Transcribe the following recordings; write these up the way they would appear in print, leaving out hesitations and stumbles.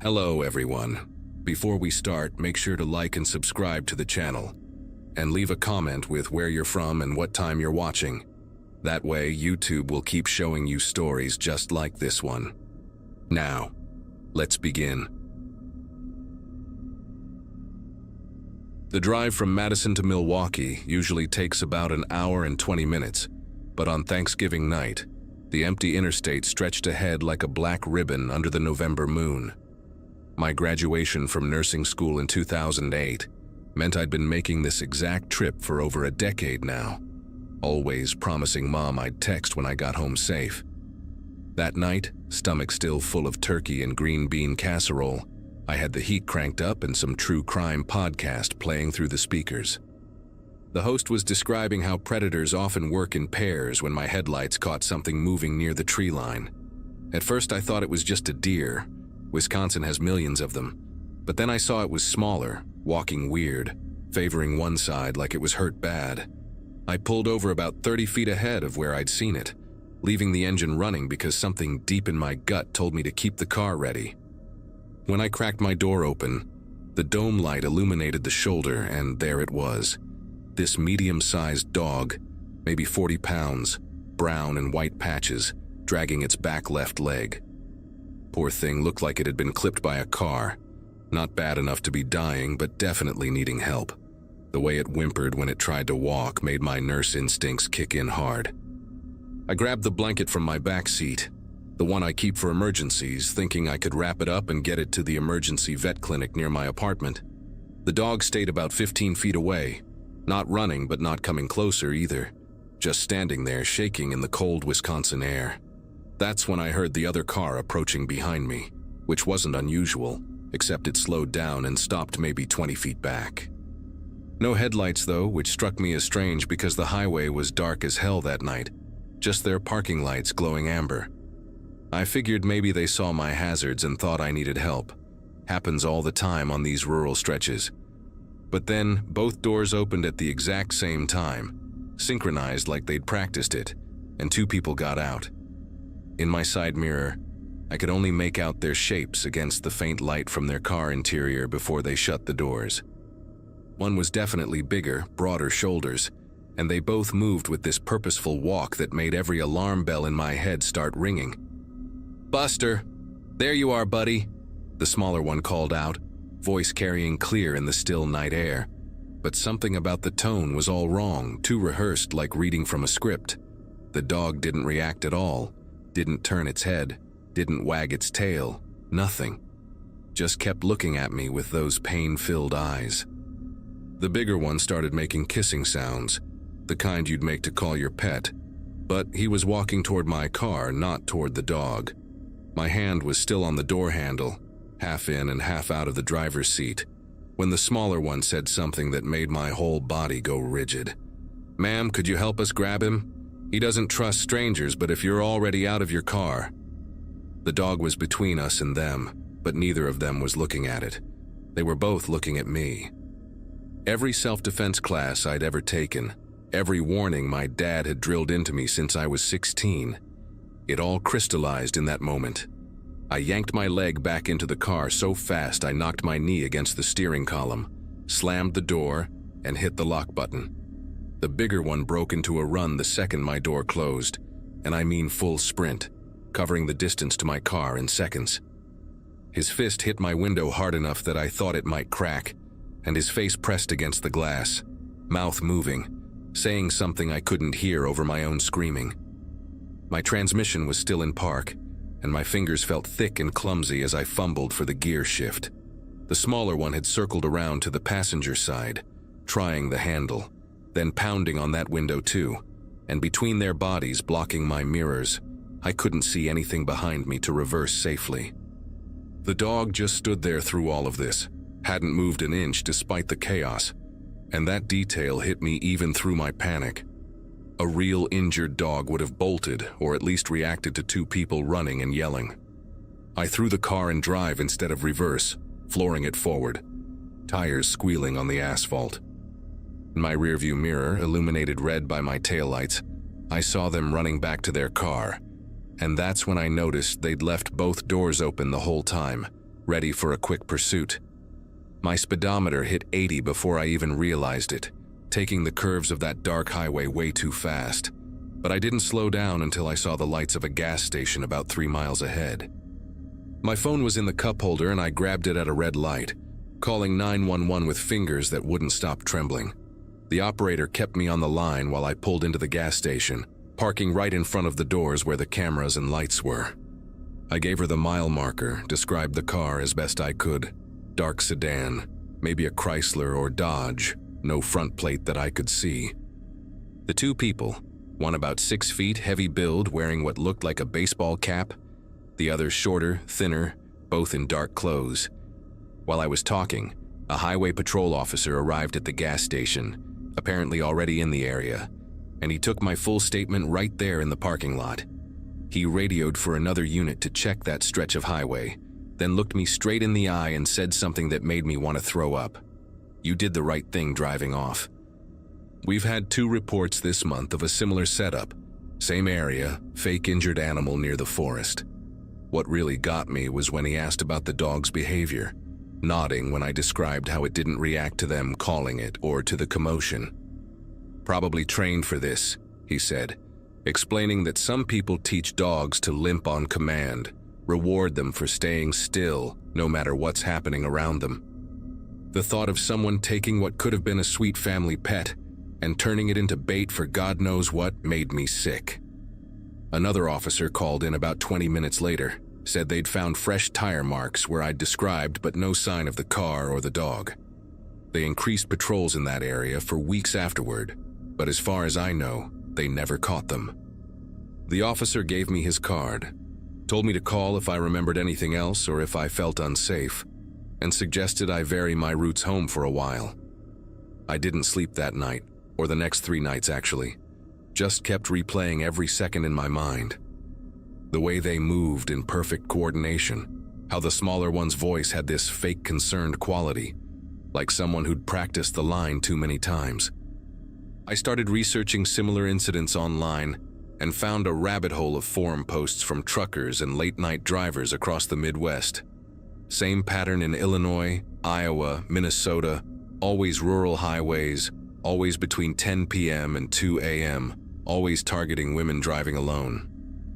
Hello everyone. Before we start, make sure to like and subscribe to the channel. And leave a comment with where you're from and what time you're watching. That way, YouTube will keep showing you stories just like this one. Now, let's begin. The drive from Madison to Milwaukee usually takes about an hour and 20 minutes, but on Thanksgiving night, the empty interstate stretched ahead like a black ribbon under the November moon. My graduation from nursing school in 2008 meant I'd been making this exact trip for over a decade now, always promising Mom I'd text when I got home safe. That night, stomach still full of turkey and green bean casserole, I had the heat cranked up and some true crime podcast playing through the speakers. The host was describing how predators often work in pairs when my headlights caught something moving near the tree line. At first I thought it was just a deer. Wisconsin has millions of them. But then I saw it was smaller, walking weird, favoring one side like it was hurt bad. I pulled over about 30 feet ahead of where I'd seen it, leaving the engine running because something deep in my gut told me to keep the car ready. When I cracked my door open, the dome light illuminated the shoulder, and there it was. This medium-sized dog, maybe 40 pounds, brown and white patches, dragging its back left leg. Poor thing looked like it had been clipped by a car. Not bad enough to be dying, but definitely needing help. The way it whimpered when it tried to walk made my nurse instincts kick in hard. I grabbed the blanket from my back seat, the one I keep for emergencies, thinking I could wrap it up and get it to the emergency vet clinic near my apartment. The dog stayed about 15 feet away, not running but not coming closer either, just standing there shaking in the cold Wisconsin air. That's when I heard the other car approaching behind me, which wasn't unusual, except it slowed down and stopped maybe 20 feet back. No headlights though, which struck me as strange because the highway was dark as hell that night, just their parking lights glowing amber. I figured maybe they saw my hazards and thought I needed help. Happens all the time on these rural stretches. But then, both doors opened at the exact same time, synchronized like they'd practiced it, and two people got out. In my side mirror, I could only make out their shapes against the faint light from their car interior before they shut the doors. One was definitely bigger, broader shoulders, and they both moved with this purposeful walk that made every alarm bell in my head start ringing. "Buster, there you are, buddy," the smaller one called out, voice carrying clear in the still night air. But something about the tone was all wrong, too rehearsed like reading from a script. The dog didn't react at all. Didn't turn its head, didn't wag its tail, nothing. Just kept looking at me with those pain-filled eyes. The bigger one started making kissing sounds, the kind you'd make to call your pet, but he was walking toward my car, not toward the dog. My hand was still on the door handle, half in and half out of the driver's seat, when the smaller one said something that made my whole body go rigid. "Ma'am, could you help us grab him? He doesn't trust strangers, but if you're already out of your car." The dog was between us and them, but neither of them was looking at it. They were both looking at me. Every self-defense class I'd ever taken, every warning my dad had drilled into me since I was 16, it all crystallized in that moment. I yanked my leg back into the car so fast I knocked my knee against the steering column, slammed the door, and hit the lock button. The bigger one broke into a run the second my door closed, and I mean full sprint, covering the distance to my car in seconds. His fist hit my window hard enough that I thought it might crack, and his face pressed against the glass, mouth moving, saying something I couldn't hear over my own screaming. My transmission was still in park, and my fingers felt thick and clumsy as I fumbled for the gear shift. The smaller one had circled around to the passenger side, trying the handle, then pounding on that window too, and between their bodies blocking my mirrors, I couldn't see anything behind me to reverse safely. The dog just stood there through all of this, hadn't moved an inch despite the chaos, and that detail hit me even through my panic. A real injured dog would have bolted or at least reacted to two people running and yelling. I threw the car in drive instead of reverse, flooring it forward, tires squealing on the asphalt. In my rearview mirror, illuminated red by my taillights, I saw them running back to their car, and that's when I noticed they'd left both doors open the whole time, ready for a quick pursuit. My speedometer hit 80 before I even realized it, taking the curves of that dark highway way too fast. But I didn't slow down until I saw the lights of a gas station about 3 miles ahead. My phone was in the cup holder and I grabbed it at a red light, calling 911 with fingers that wouldn't stop trembling. The operator kept me on the line while I pulled into the gas station, parking right in front of the doors where the cameras and lights were. I gave her the mile marker, described the car as best I could. Dark sedan, maybe a Chrysler or Dodge, no front plate that I could see. The two people, one about 6 feet, heavy build, wearing what looked like a baseball cap, the other shorter, thinner, both in dark clothes. While I was talking, a highway patrol officer arrived at the gas station, apparently already in the area, and he took my full statement right there in the parking lot. He radioed for another unit to check that stretch of highway, then looked me straight in the eye and said something that made me want to throw up. "You did the right thing driving off." We've had 2 reports this month of a similar setup. Same area, fake injured animal near the forest. What really got me was when he asked about the dog's behavior, nodding when I described how it didn't react to them calling it or to the commotion. "Probably trained for this," he said, explaining that some people teach dogs to limp on command, reward them for staying still no matter what's happening around them. The thought of someone taking what could have been a sweet family pet and turning it into bait for God knows what made me sick. Another officer called in about 20 minutes later, said they'd found fresh tire marks where I'd described but no sign of the car or the dog. They increased patrols in that area for weeks afterward, but as far as I know, they never caught them. The officer gave me his card, told me to call if I remembered anything else or if I felt unsafe, and suggested I vary my routes home for a while. I didn't sleep that night, or the next 3 nights actually. Just kept replaying every second in my mind. The way they moved in perfect coordination, how the smaller one's voice had this fake concerned quality, like someone who'd practiced the line too many times. I started researching similar incidents online and found a rabbit hole of forum posts from truckers and late-night drivers across the Midwest. Same pattern in Illinois, Iowa, Minnesota, always rural highways, always between 10 p.m. and 2 a.m., always targeting women driving alone.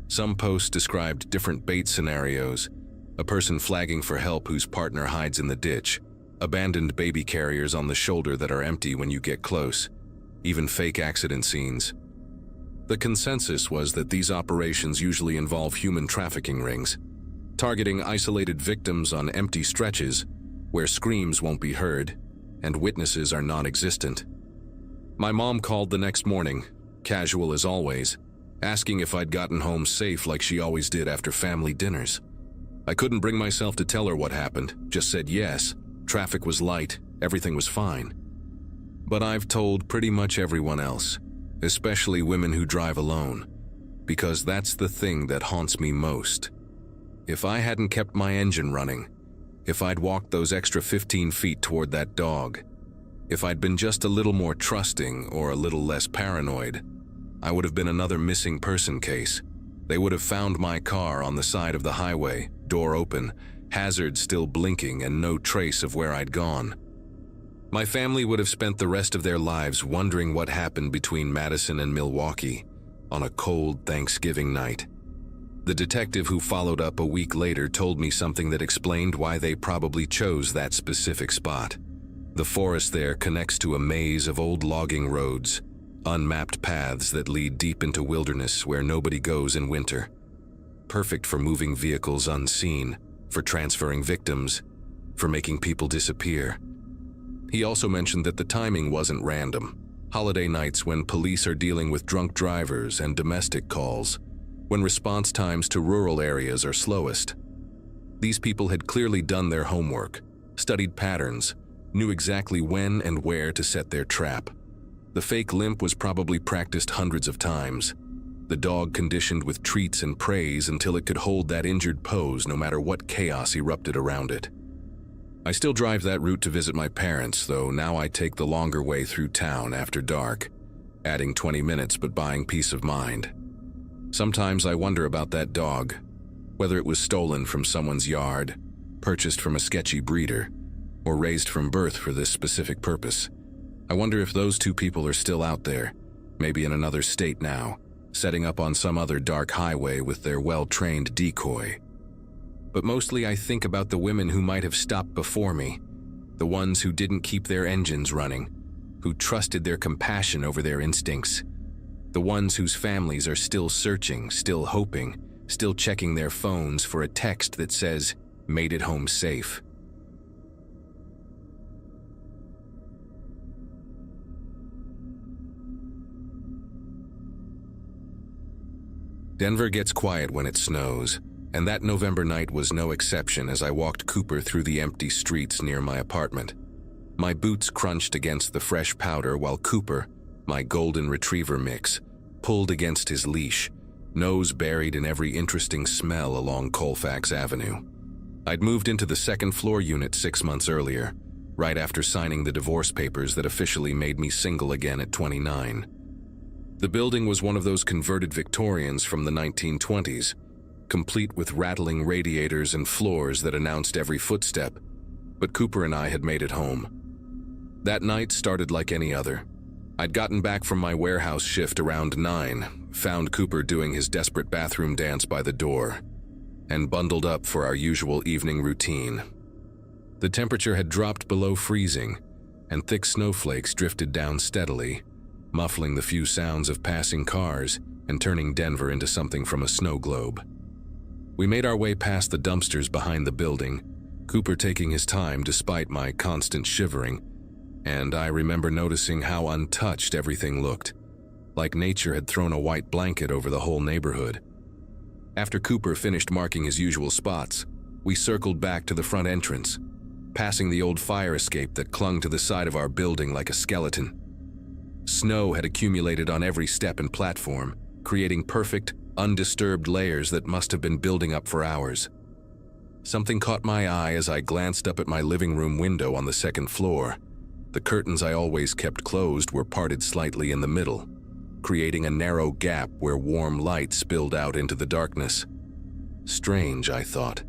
Some posts described different bait scenarios, a person flagging for help whose partner hides in the ditch, abandoned baby carriers on the shoulder that are empty when you get close, even fake accident scenes. The consensus was that these operations usually involve human trafficking rings, targeting isolated victims on empty stretches where screams won't be heard and witnesses are non-existent. My mom called the next morning, casual as always, asking if I'd gotten home safe like she always did after family dinners. I couldn't bring myself to tell her what happened, just said yes, traffic was light, everything was fine. But I've told pretty much everyone else, especially women who drive alone, because that's the thing that haunts me most. If I hadn't kept my engine running, if I'd walked those extra 15 feet toward that dog, if I'd been just a little more trusting or a little less paranoid, I would have been another missing person case. They would have found my car on the side of the highway, door open, hazards still blinking, and no trace of where I'd gone. My family would have spent the rest of their lives wondering what happened between Madison and Milwaukee on a cold Thanksgiving night. The detective who followed up a week later told me something that explained why they probably chose that specific spot. The forest there connects to a maze of old logging roads, unmapped paths that lead deep into wilderness where nobody goes in winter. Perfect for moving vehicles unseen, for transferring victims, for making people disappear. He also mentioned that the timing wasn't random. Holiday nights when police are dealing with drunk drivers and domestic calls, when response times to rural areas are slowest. These people had clearly done their homework, studied patterns, knew exactly when and where to set their trap. The fake limp was probably practiced hundreds of times. The dog conditioned with treats and praise until it could hold that injured pose no matter what chaos erupted around it. I still drive that route to visit my parents, though now I take the longer way through town after dark, adding 20 minutes but buying peace of mind. Sometimes I wonder about that dog, whether it was stolen from someone's yard, purchased from a sketchy breeder, or raised from birth for this specific purpose. I wonder if those two people are still out there, maybe in another state now, setting up on some other dark highway with their well-trained decoy. But mostly I think about the women who might have stopped before me, the ones who didn't keep their engines running, who trusted their compassion over their instincts, the ones whose families are still searching, still hoping, still checking their phones for a text that says, "Made it home safe." Denver gets quiet when it snows, and that November night was no exception as I walked Cooper through the empty streets near my apartment. My boots crunched against the fresh powder while Cooper, my golden retriever mix, pulled against his leash, nose buried in every interesting smell along Colfax Avenue. I'd moved into the second-floor unit 6 months earlier, right after signing the divorce papers that officially made me single again at 29. The building was one of those converted Victorians from the 1920s, complete with rattling radiators and floors that announced every footstep, but Cooper and I had made it home. That night started like any other. I'd gotten back from my warehouse shift around 9, found Cooper doing his desperate bathroom dance by the door, and bundled up for our usual evening routine. The temperature had dropped below freezing, and thick snowflakes drifted down steadily, muffling the few sounds of passing cars and turning Denver into something from a snow globe. We made our way past the dumpsters behind the building, Cooper taking his time despite my constant shivering, and I remember noticing how untouched everything looked, like nature had thrown a white blanket over the whole neighborhood. After Cooper finished marking his usual spots, we circled back to the front entrance, passing the old fire escape that clung to the side of our building like a skeleton. Snow had accumulated on every step and platform, creating perfect, undisturbed layers that must have been building up for hours. Something caught my eye as I glanced up at my living room window on the second floor. The curtains I always kept closed were parted slightly in the middle, creating a narrow gap where warm light spilled out into the darkness. Strange, I thought,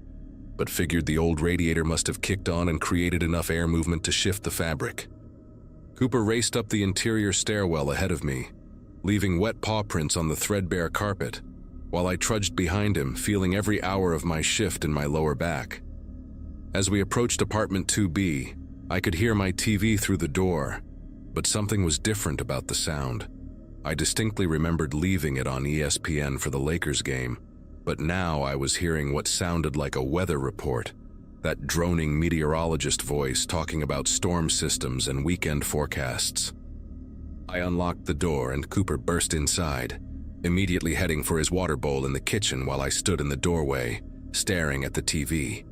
but figured the old radiator must have kicked on and created enough air movement to shift the fabric. Cooper raced up the interior stairwell ahead of me, leaving wet paw prints on the threadbare carpet, while I trudged behind him, feeling every hour of my shift in my lower back. As we approached apartment 2B, I could hear my TV through the door, but something was different about the sound. I distinctly remembered leaving it on ESPN for the Lakers game, but now I was hearing what sounded like a weather report, that droning meteorologist voice talking about storm systems and weekend forecasts. I unlocked the door and Cooper burst inside, immediately heading for his water bowl in the kitchen while I stood in the doorway, staring at the TV.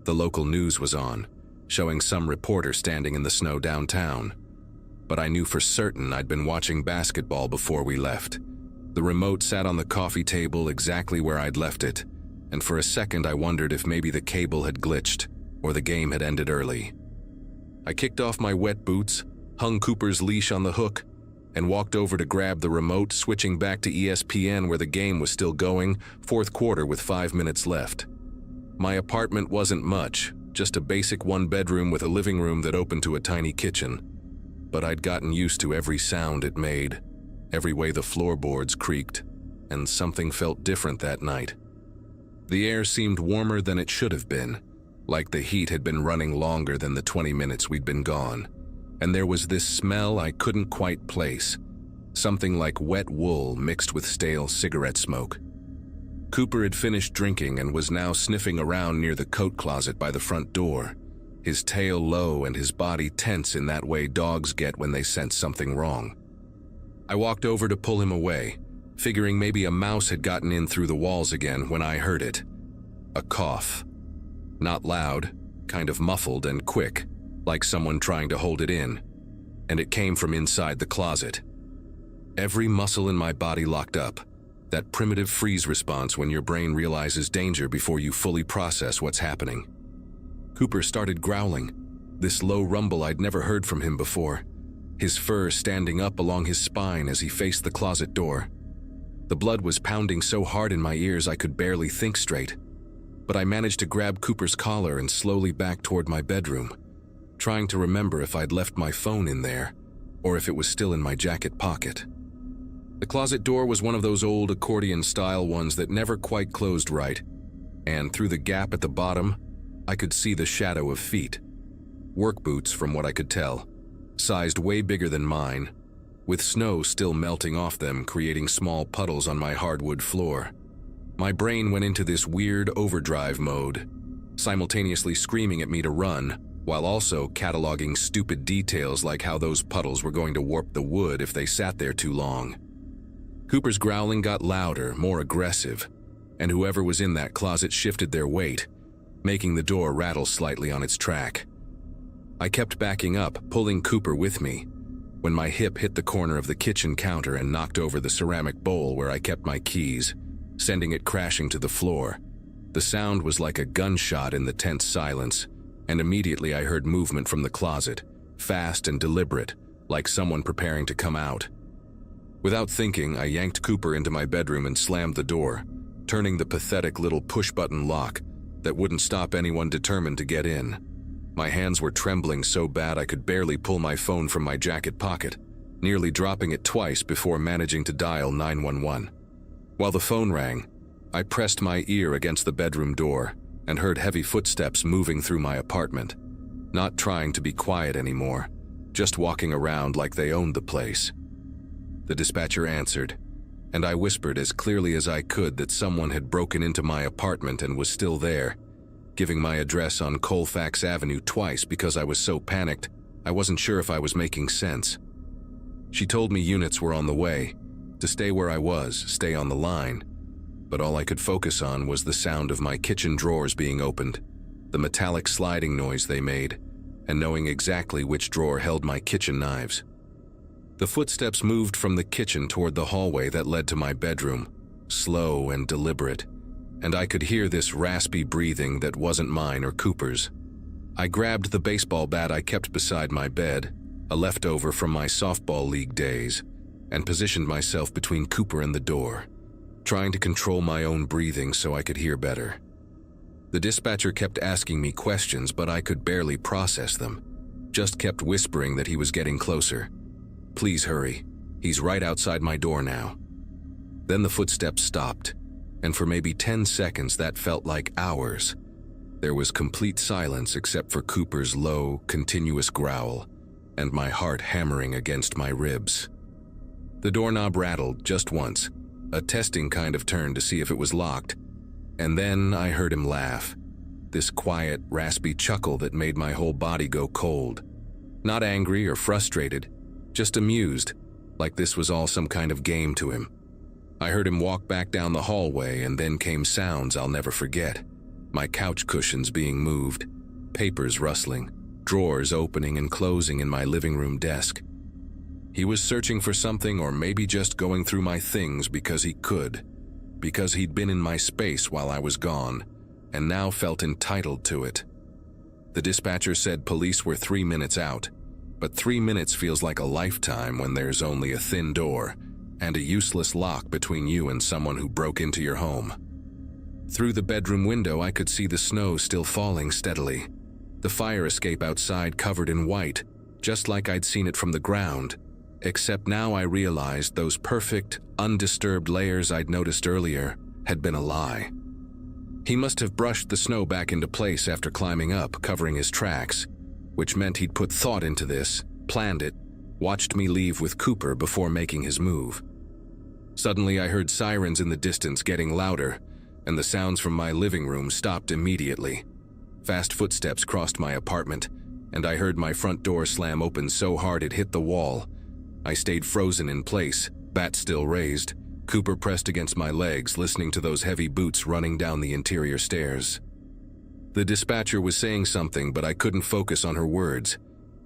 The local news was on, showing some reporter standing in the snow downtown. But I knew for certain I'd been watching basketball before we left. The remote sat on the coffee table exactly where I'd left it, and for a second I wondered if maybe the cable had glitched, or the game had ended early. I kicked off my wet boots, hung Cooper's leash on the hook, and walked over to grab the remote, switching back to ESPN where the game was still going, fourth quarter with 5 minutes left. My apartment wasn't much, just a basic one-bedroom with a living room that opened to a tiny kitchen. But I'd gotten used to every sound it made, every way the floorboards creaked, and something felt different that night. The air seemed warmer than it should have been, like the heat had been running longer than the 20 minutes we'd been gone. And there was this smell I couldn't quite place, something like wet wool mixed with stale cigarette smoke. Cooper had finished drinking and was now sniffing around near the coat closet by the front door, his tail low and his body tense in that way dogs get when they sense something wrong. I walked over to pull him away, figuring maybe a mouse had gotten in through the walls again when I heard it. A cough. Not loud, kind of muffled and quick, like someone trying to hold it in, and it came from inside the closet. Every muscle in my body locked up, that primitive freeze response when your brain realizes danger before you fully process what's happening. Cooper started growling, this low rumble I'd never heard from him before, his fur standing up along his spine as he faced the closet door. The blood was pounding so hard in my ears I could barely think straight. but I managed to grab Cooper's collar and slowly back toward my bedroom, trying to remember if I'd left my phone in there or if it was still in my jacket pocket. The closet door was one of those old accordion-style ones that never quite closed right, and through the gap at the bottom, I could see the shadow of feet. Work boots, from what I could tell, sized way bigger than mine, with snow still melting off them, creating small puddles on my hardwood floor. My brain went into this weird overdrive mode, simultaneously screaming at me to run, while also cataloging stupid details like how those puddles were going to warp the wood if they sat there too long. Cooper's growling got louder, more aggressive, and whoever was in that closet shifted their weight, making the door rattle slightly on its track. I kept backing up, pulling Cooper with me, when my hip hit the corner of the kitchen counter and knocked over the ceramic bowl where I kept my keys, sending it crashing to the floor. The sound was like a gunshot in the tense silence, and immediately I heard movement from the closet, fast and deliberate, like someone preparing to come out. Without thinking, I yanked Cooper into my bedroom and slammed the door, turning the pathetic little push-button lock that wouldn't stop anyone determined to get in. My hands were trembling so bad I could barely pull my phone from my jacket pocket, nearly dropping it twice before managing to dial 911. While the phone rang, I pressed my ear against the bedroom door and heard heavy footsteps moving through my apartment, not trying to be quiet anymore, just walking around like they owned the place. The dispatcher answered, and I whispered as clearly as I could that someone had broken into my apartment and was still there, giving my address on Colfax Avenue twice because I was so panicked I wasn't sure if I was making sense. She told me units were on the way, to stay where I was, stay on the line, but all I could focus on was the sound of my kitchen drawers being opened, the metallic sliding noise they made, and knowing exactly which drawer held my kitchen knives. The footsteps moved from the kitchen toward the hallway that led to my bedroom, slow and deliberate, and I could hear this raspy breathing that wasn't mine or Cooper's. I grabbed the baseball bat I kept beside my bed, a leftover from my softball league days, and positioned myself between Cooper and the door, trying to control my own breathing so I could hear better. The dispatcher kept asking me questions, but I could barely process them, just kept whispering that he was getting closer. Please hurry, he's right outside my door now. Then the footsteps stopped, and for maybe 10 seconds that felt like hours. There was complete silence except for Cooper's low, continuous growl, and my heart hammering against my ribs. The doorknob rattled just once, a testing kind of turn to see if it was locked, and then I heard him laugh, this quiet, raspy chuckle that made my whole body go cold. Not angry or frustrated, just amused, like this was all some kind of game to him. I heard him walk back down the hallway, and then came sounds I'll never forget. My couch cushions being moved, papers rustling, drawers opening and closing in my living room desk. He was searching for something, or maybe just going through my things because he could, because he'd been in my space while I was gone, and now felt entitled to it. The dispatcher said police were 3 minutes out, but 3 minutes feels like a lifetime when there's only a thin door and a useless lock between you and someone who broke into your home. Through the bedroom window, I could see the snow still falling steadily, the fire escape outside covered in white, just like I'd seen it from the ground, except now I realized those perfect, undisturbed layers I'd noticed earlier had been a lie. He must have brushed the snow back into place after climbing up, covering his tracks, which meant he'd put thought into this, planned it, watched me leave with Cooper before making his move. Suddenly I heard sirens in the distance getting louder, and the sounds from my living room stopped immediately. Fast footsteps crossed my apartment, and I heard my front door slam open so hard it hit the wall. I stayed frozen in place, bat still raised, Cooper pressed against my legs, listening to those heavy boots running down the interior stairs. The dispatcher was saying something, but I couldn't focus on her words.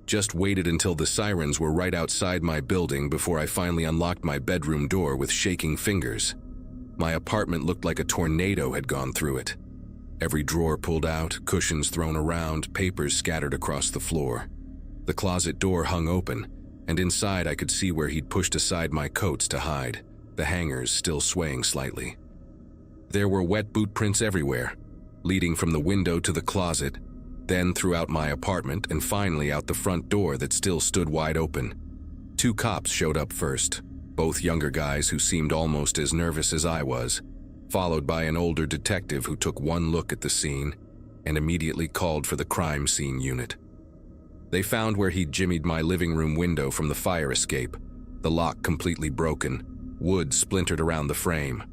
Just waited until the sirens were right outside my building before I finally unlocked my bedroom door with shaking fingers. My apartment looked like a tornado had gone through it. Every drawer pulled out, cushions thrown around, papers scattered across the floor. The closet door hung open, and inside I could see where he'd pushed aside my coats to hide, the hangers still swaying slightly. There were wet boot prints everywhere, leading from the window to the closet, then throughout my apartment and finally out the front door that still stood wide open. 2 cops showed up first, both younger guys who seemed almost as nervous as I was, followed by an older detective who took one look at the scene and immediately called for the crime scene unit. They found where he'd jimmied my living room window from the fire escape, the lock completely broken, wood splintered around the frame.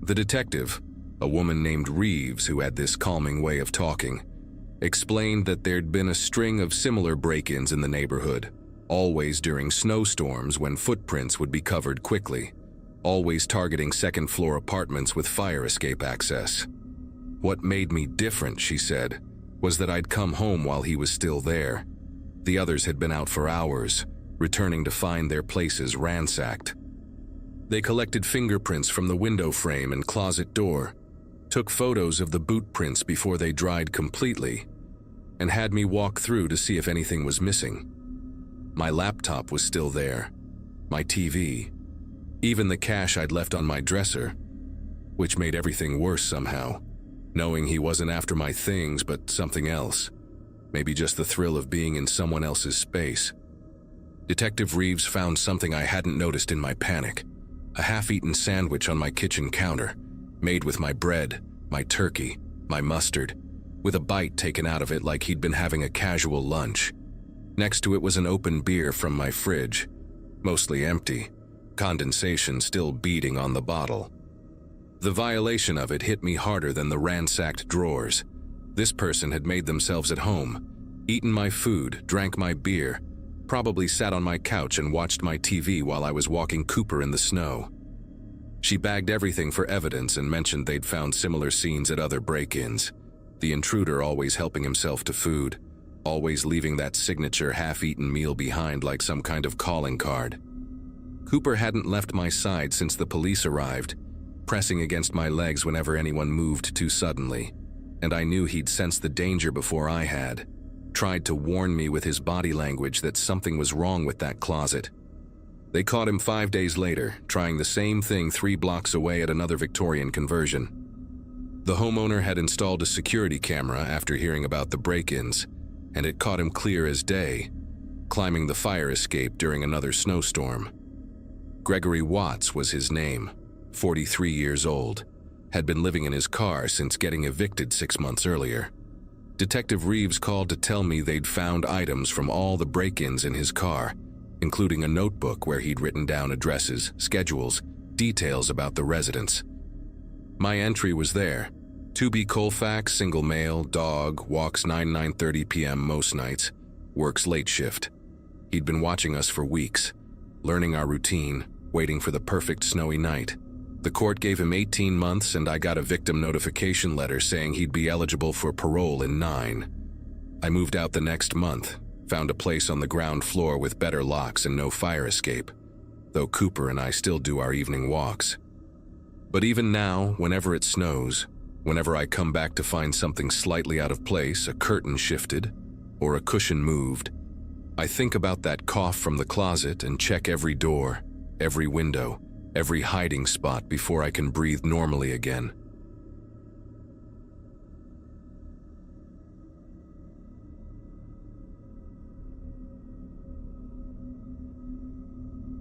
The detective, a woman named Reeves who had this calming way of talking, explained that there'd been a string of similar break-ins in the neighborhood, always during snowstorms when footprints would be covered quickly, always targeting second-floor apartments with fire escape access. What made me different, she said, was that I'd come home while he was still there. The others had been out for hours, returning to find their places ransacked. They collected fingerprints from the window frame and closet door, took photos of the boot prints before they dried completely, and had me walk through to see if anything was missing. My laptop was still there, my TV, even the cash I'd left on my dresser, which made everything worse somehow, knowing he wasn't after my things but something else, maybe just the thrill of being in someone else's space. Detective Reeves found something I hadn't noticed in my panic, a half-eaten sandwich on my kitchen counter, made with my bread, my turkey, my mustard, with a bite taken out of it like he'd been having a casual lunch. Next to it was an open beer from my fridge, mostly empty, condensation still beading on the bottle. The violation of it hit me harder than the ransacked drawers. This person had made themselves at home, eaten my food, drank my beer, probably sat on my couch and watched my TV while I was walking Cooper in the snow. She bagged everything for evidence and mentioned they'd found similar scenes at other break-ins. The intruder always helping himself to food, always leaving that signature half-eaten meal behind like some kind of calling card. Cooper hadn't left my side since the police arrived, pressing against my legs whenever anyone moved too suddenly, and I knew he'd sensed the danger before I had, tried to warn me with his body language that something was wrong with that closet. They caught him 5 days later, trying the same thing 3 blocks away at another Victorian conversion. The homeowner had installed a security camera after hearing about the break-ins, and it caught him clear as day, climbing the fire escape during another snowstorm. Gregory Watts was his name, 43 years old, had been living in his car since getting evicted 6 months earlier. Detective Reeves called to tell me they'd found items from all the break-ins in his car, including a notebook where he'd written down addresses, schedules, details about the residents. My entry was there. 2B Colfax, single male, dog, walks 9:30 p.m. most nights, works late shift. He'd been watching us for weeks, learning our routine, waiting for the perfect snowy night. The court gave him 18 months and I got a victim notification letter saying he'd be eligible for parole in 9. I moved out the next month, found a place on the ground floor with better locks and no fire escape, though Cooper and I still do our evening walks. But even now, whenever it snows, whenever I come back to find something slightly out of place, a curtain shifted, or a cushion moved, I think about that cough from the closet and check every door, every window, every hiding spot before I can breathe normally again.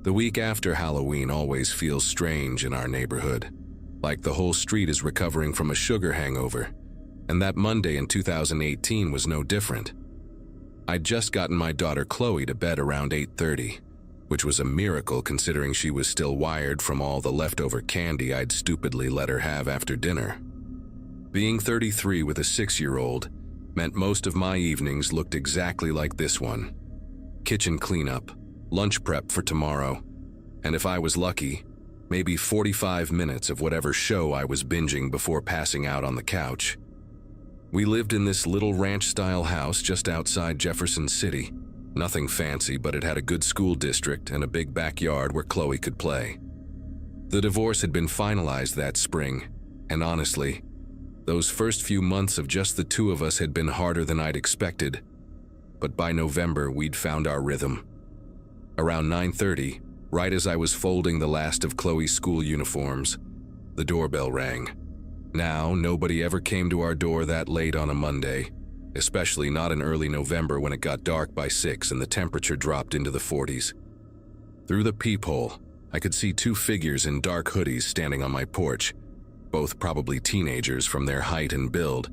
The week after Halloween always feels strange in our neighborhood, like the whole street is recovering from a sugar hangover, and that Monday in 2018 was no different. I'd just gotten my daughter Chloe to bed around 8:30, which was a miracle considering she was still wired from all the leftover candy I'd stupidly let her have after dinner. Being 33 with a 6-year-old meant most of my evenings looked exactly like this one. Kitchen cleanup, lunch prep for tomorrow, and if I was lucky, maybe 45 minutes of whatever show I was binging before passing out on the couch. We lived in this little ranch-style house just outside Jefferson City. Nothing fancy, but it had a good school district and a big backyard where Chloe could play. The divorce had been finalized that spring, and honestly, those first few months of just the two of us had been harder than I'd expected. But by November, we'd found our rhythm. Around 9:30, right as I was folding the last of Chloe's school uniforms, the doorbell rang. Now, nobody ever came to our door that late on a Monday, especially not in early November when it got dark by 6 and the temperature dropped into the 40s. Through the peephole, I could see two figures in dark hoodies standing on my porch, both probably teenagers from their height and build,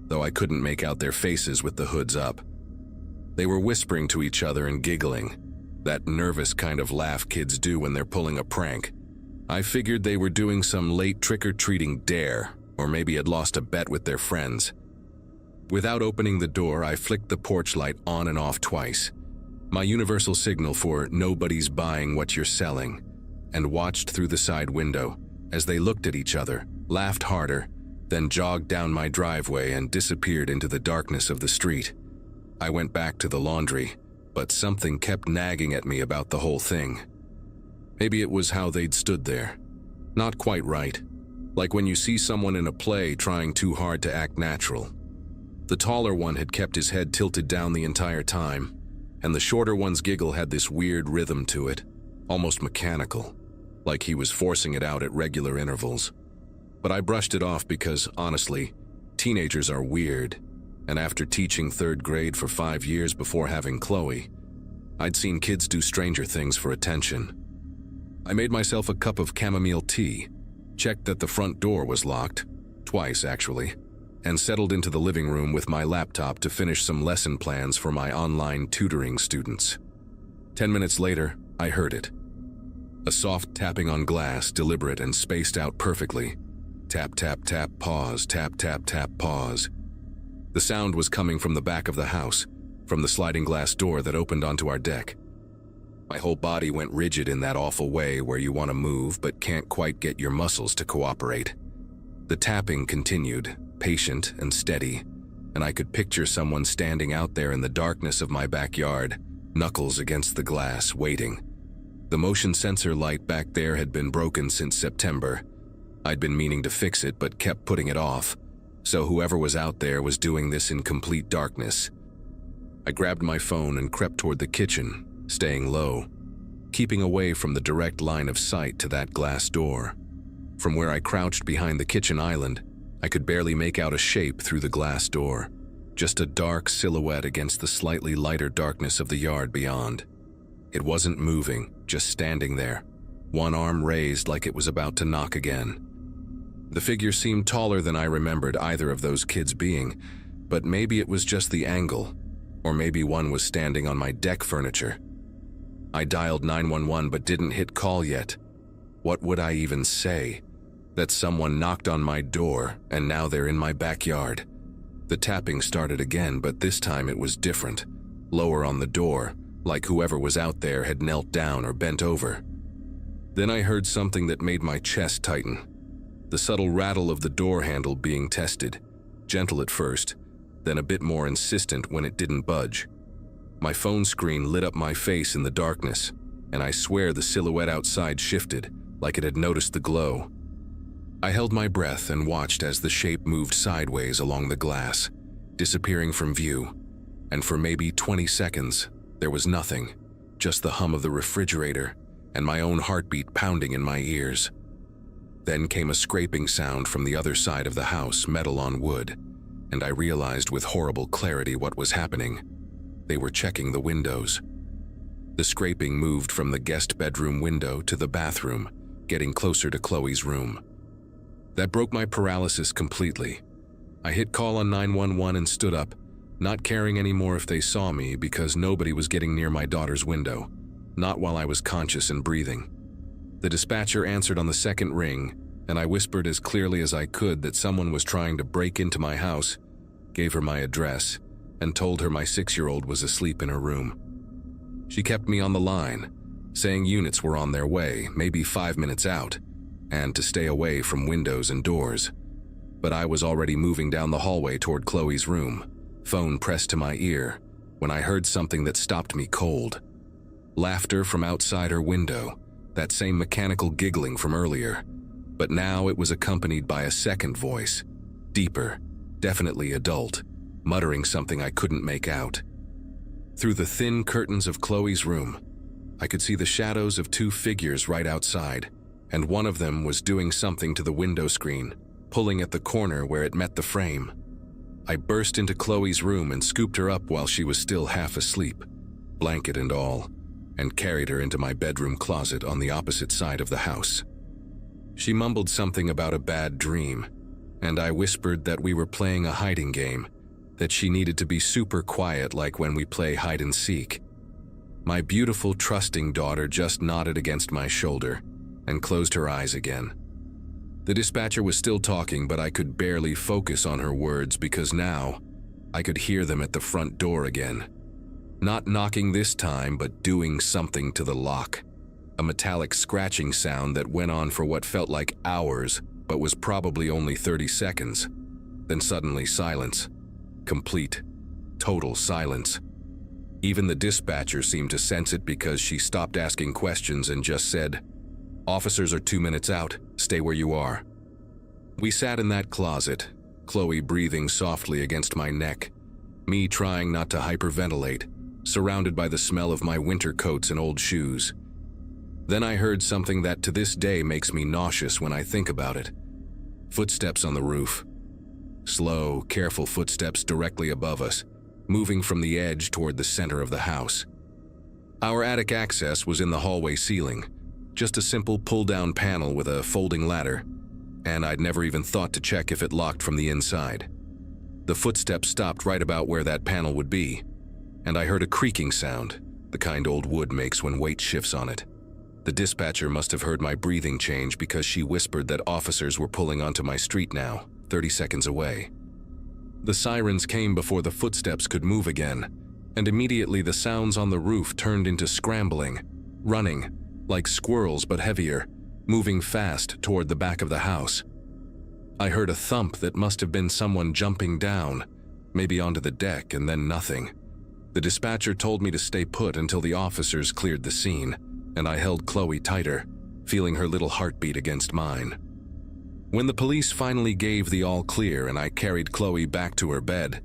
though I couldn't make out their faces with the hoods up. They were whispering to each other and giggling, that nervous kind of laugh kids do when they're pulling a prank. I figured they were doing some late trick-or-treating dare, or maybe had lost a bet with their friends. Without opening the door, I flicked the porch light on and off twice, my universal signal for nobody's buying what you're selling, and watched through the side window as they looked at each other, laughed harder, then jogged down my driveway and disappeared into the darkness of the street. I went back to the laundry, but something kept nagging at me about the whole thing. Maybe it was how they'd stood there. Not quite right. Like when you see someone in a play trying too hard to act natural. The taller one had kept his head tilted down the entire time, and the shorter one's giggle had this weird rhythm to it, almost mechanical, like he was forcing it out at regular intervals. But I brushed it off because, honestly, teenagers are weird, and after teaching 3rd grade for 5 years before having Chloe, I'd seen kids do stranger things for attention. I made myself a cup of chamomile tea, checked that the front door was locked, twice actually, and settled into the living room with my laptop to finish some lesson plans for my online tutoring students. 10 minutes later, I heard it. A soft tapping on glass, deliberate and spaced out perfectly. Tap, tap, tap, pause, tap, tap, tap, pause. The sound was coming from the back of the house, from the sliding glass door that opened onto our deck. My whole body went rigid in that awful way where you want to move but can't quite get your muscles to cooperate. The tapping continued, patient and steady, and I could picture someone standing out there in the darkness of my backyard, knuckles against the glass, waiting. The motion sensor light back there had been broken since September. I'd been meaning to fix it but kept putting it off, so whoever was out there was doing this in complete darkness. I grabbed my phone and crept toward the kitchen, staying low, keeping away from the direct line of sight to that glass door. From where I crouched behind the kitchen island, I could barely make out a shape through the glass door, just a dark silhouette against the slightly lighter darkness of the yard beyond. It wasn't moving, just standing there, one arm raised like it was about to knock again. The figure seemed taller than I remembered either of those kids being, but maybe it was just the angle, or maybe one was standing on my deck furniture. I dialed 911 but didn't hit call yet. What would I even say? That someone knocked on my door and now they're in my backyard. The tapping started again, but this time it was different, lower on the door, like whoever was out there had knelt down or bent over. Then I heard something that made my chest tighten. The subtle rattle of the door handle being tested, gentle at first, then a bit more insistent when it didn't budge. My phone screen lit up my face in the darkness, and I swear the silhouette outside shifted, like it had noticed the glow. I held my breath and watched as the shape moved sideways along the glass, disappearing from view, and for maybe 20 seconds, there was nothing, just the hum of the refrigerator and my own heartbeat pounding in my ears. Then came a scraping sound from the other side of the house, metal on wood, and I realized with horrible clarity what was happening. They were checking the windows. The scraping moved from the guest bedroom window to the bathroom, getting closer to Chloe's room. That broke my paralysis completely. I hit call on 911 and stood up, not caring anymore if they saw me because nobody was getting near my daughter's window, not while I was conscious and breathing. The dispatcher answered on the second ring, and I whispered as clearly as I could that someone was trying to break into my house, gave her my address, and told her my 6-year-old was asleep in her room. She kept me on the line, saying units were on their way, maybe 5 minutes out, and to stay away from windows and doors. But I was already moving down the hallway toward Chloe's room, phone pressed to my ear, when I heard something that stopped me cold. Laughter from outside her window, that same mechanical giggling from earlier, but now it was accompanied by a second voice, deeper, definitely adult, muttering something I couldn't make out. Through the thin curtains of Chloe's room, I could see the shadows of 2 figures right outside, and one of them was doing something to the window screen, pulling at the corner where it met the frame. I burst into Chloe's room and scooped her up while she was still half asleep, blanket and all, and carried her into my bedroom closet on the opposite side of the house. She mumbled something about a bad dream, and I whispered that we were playing a hiding game, that she needed to be super quiet like when we play hide and seek. My beautiful, trusting daughter just nodded against my shoulder and closed her eyes again. The dispatcher was still talking, but I could barely focus on her words because now I could hear them at the front door again. Not knocking this time, but doing something to the lock. A metallic scratching sound that went on for what felt like hours, but was probably only 30 seconds. Then suddenly silence. Complete, total silence. Even the dispatcher seemed to sense it because she stopped asking questions and just said, "Officers are 2 minutes out. Stay where you are." We sat in that closet, Chloe breathing softly against my neck, me trying not to hyperventilate, surrounded by the smell of my winter coats and old shoes. Then I heard something that to this day makes me nauseous when I think about it. Footsteps on the roof. Slow, careful footsteps directly above us, moving from the edge toward the center of the house. Our attic access was in the hallway ceiling, just a simple pull-down panel with a folding ladder, and I'd never even thought to check if it locked from the inside. The footsteps stopped right about where that panel would be, and I heard a creaking sound, the kind old wood makes when weight shifts on it. The dispatcher must have heard my breathing change because she whispered that officers were pulling onto my street now, 30 seconds away. The sirens came before the footsteps could move again, and immediately the sounds on the roof turned into scrambling, running, like squirrels but heavier, moving fast toward the back of the house. I heard a thump that must have been someone jumping down, maybe onto the deck, and then nothing. The dispatcher told me to stay put until the officers cleared the scene, and I held Chloe tighter, feeling her little heartbeat against mine. When the police finally gave the all clear and I carried Chloe back to her bed,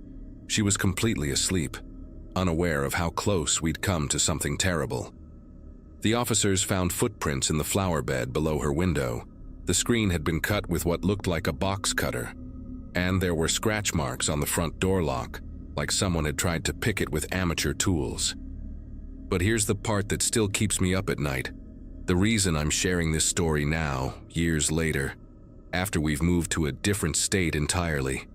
she was completely asleep, unaware of how close we'd come to something terrible. The officers found footprints in the flower bed below her window. The screen had been cut with what looked like a box cutter, and there were scratch marks on the front door lock, like someone had tried to pick it with amateur tools. But here's the part that still keeps me up at night. The reason I'm sharing this story now, years later, after we've moved to a different state entirely.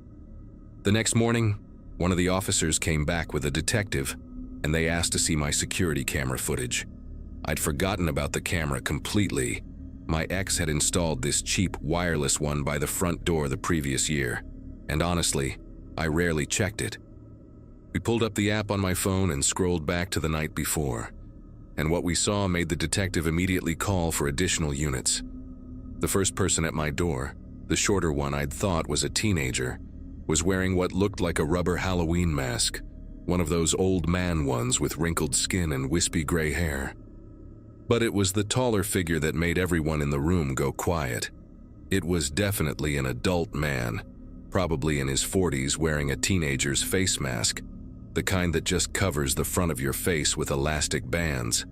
The next morning, one of the officers came back with a detective, and they asked to see my security camera footage. I'd forgotten about the camera completely. My ex had installed this cheap wireless one by the front door the previous year, and honestly, I rarely checked it. We pulled up the app on my phone and scrolled back to the night before, and what we saw made the detective immediately call for additional units. The first person at my door, the shorter one I'd thought was a teenager, was wearing what looked like a rubber Halloween mask, one of those old man ones with wrinkled skin and wispy gray hair. But it was the taller figure that made everyone in the room go quiet. It was definitely an adult man, probably in his 40s, wearing a teenager's face mask, the kind that just covers the front of your face with elastic bands.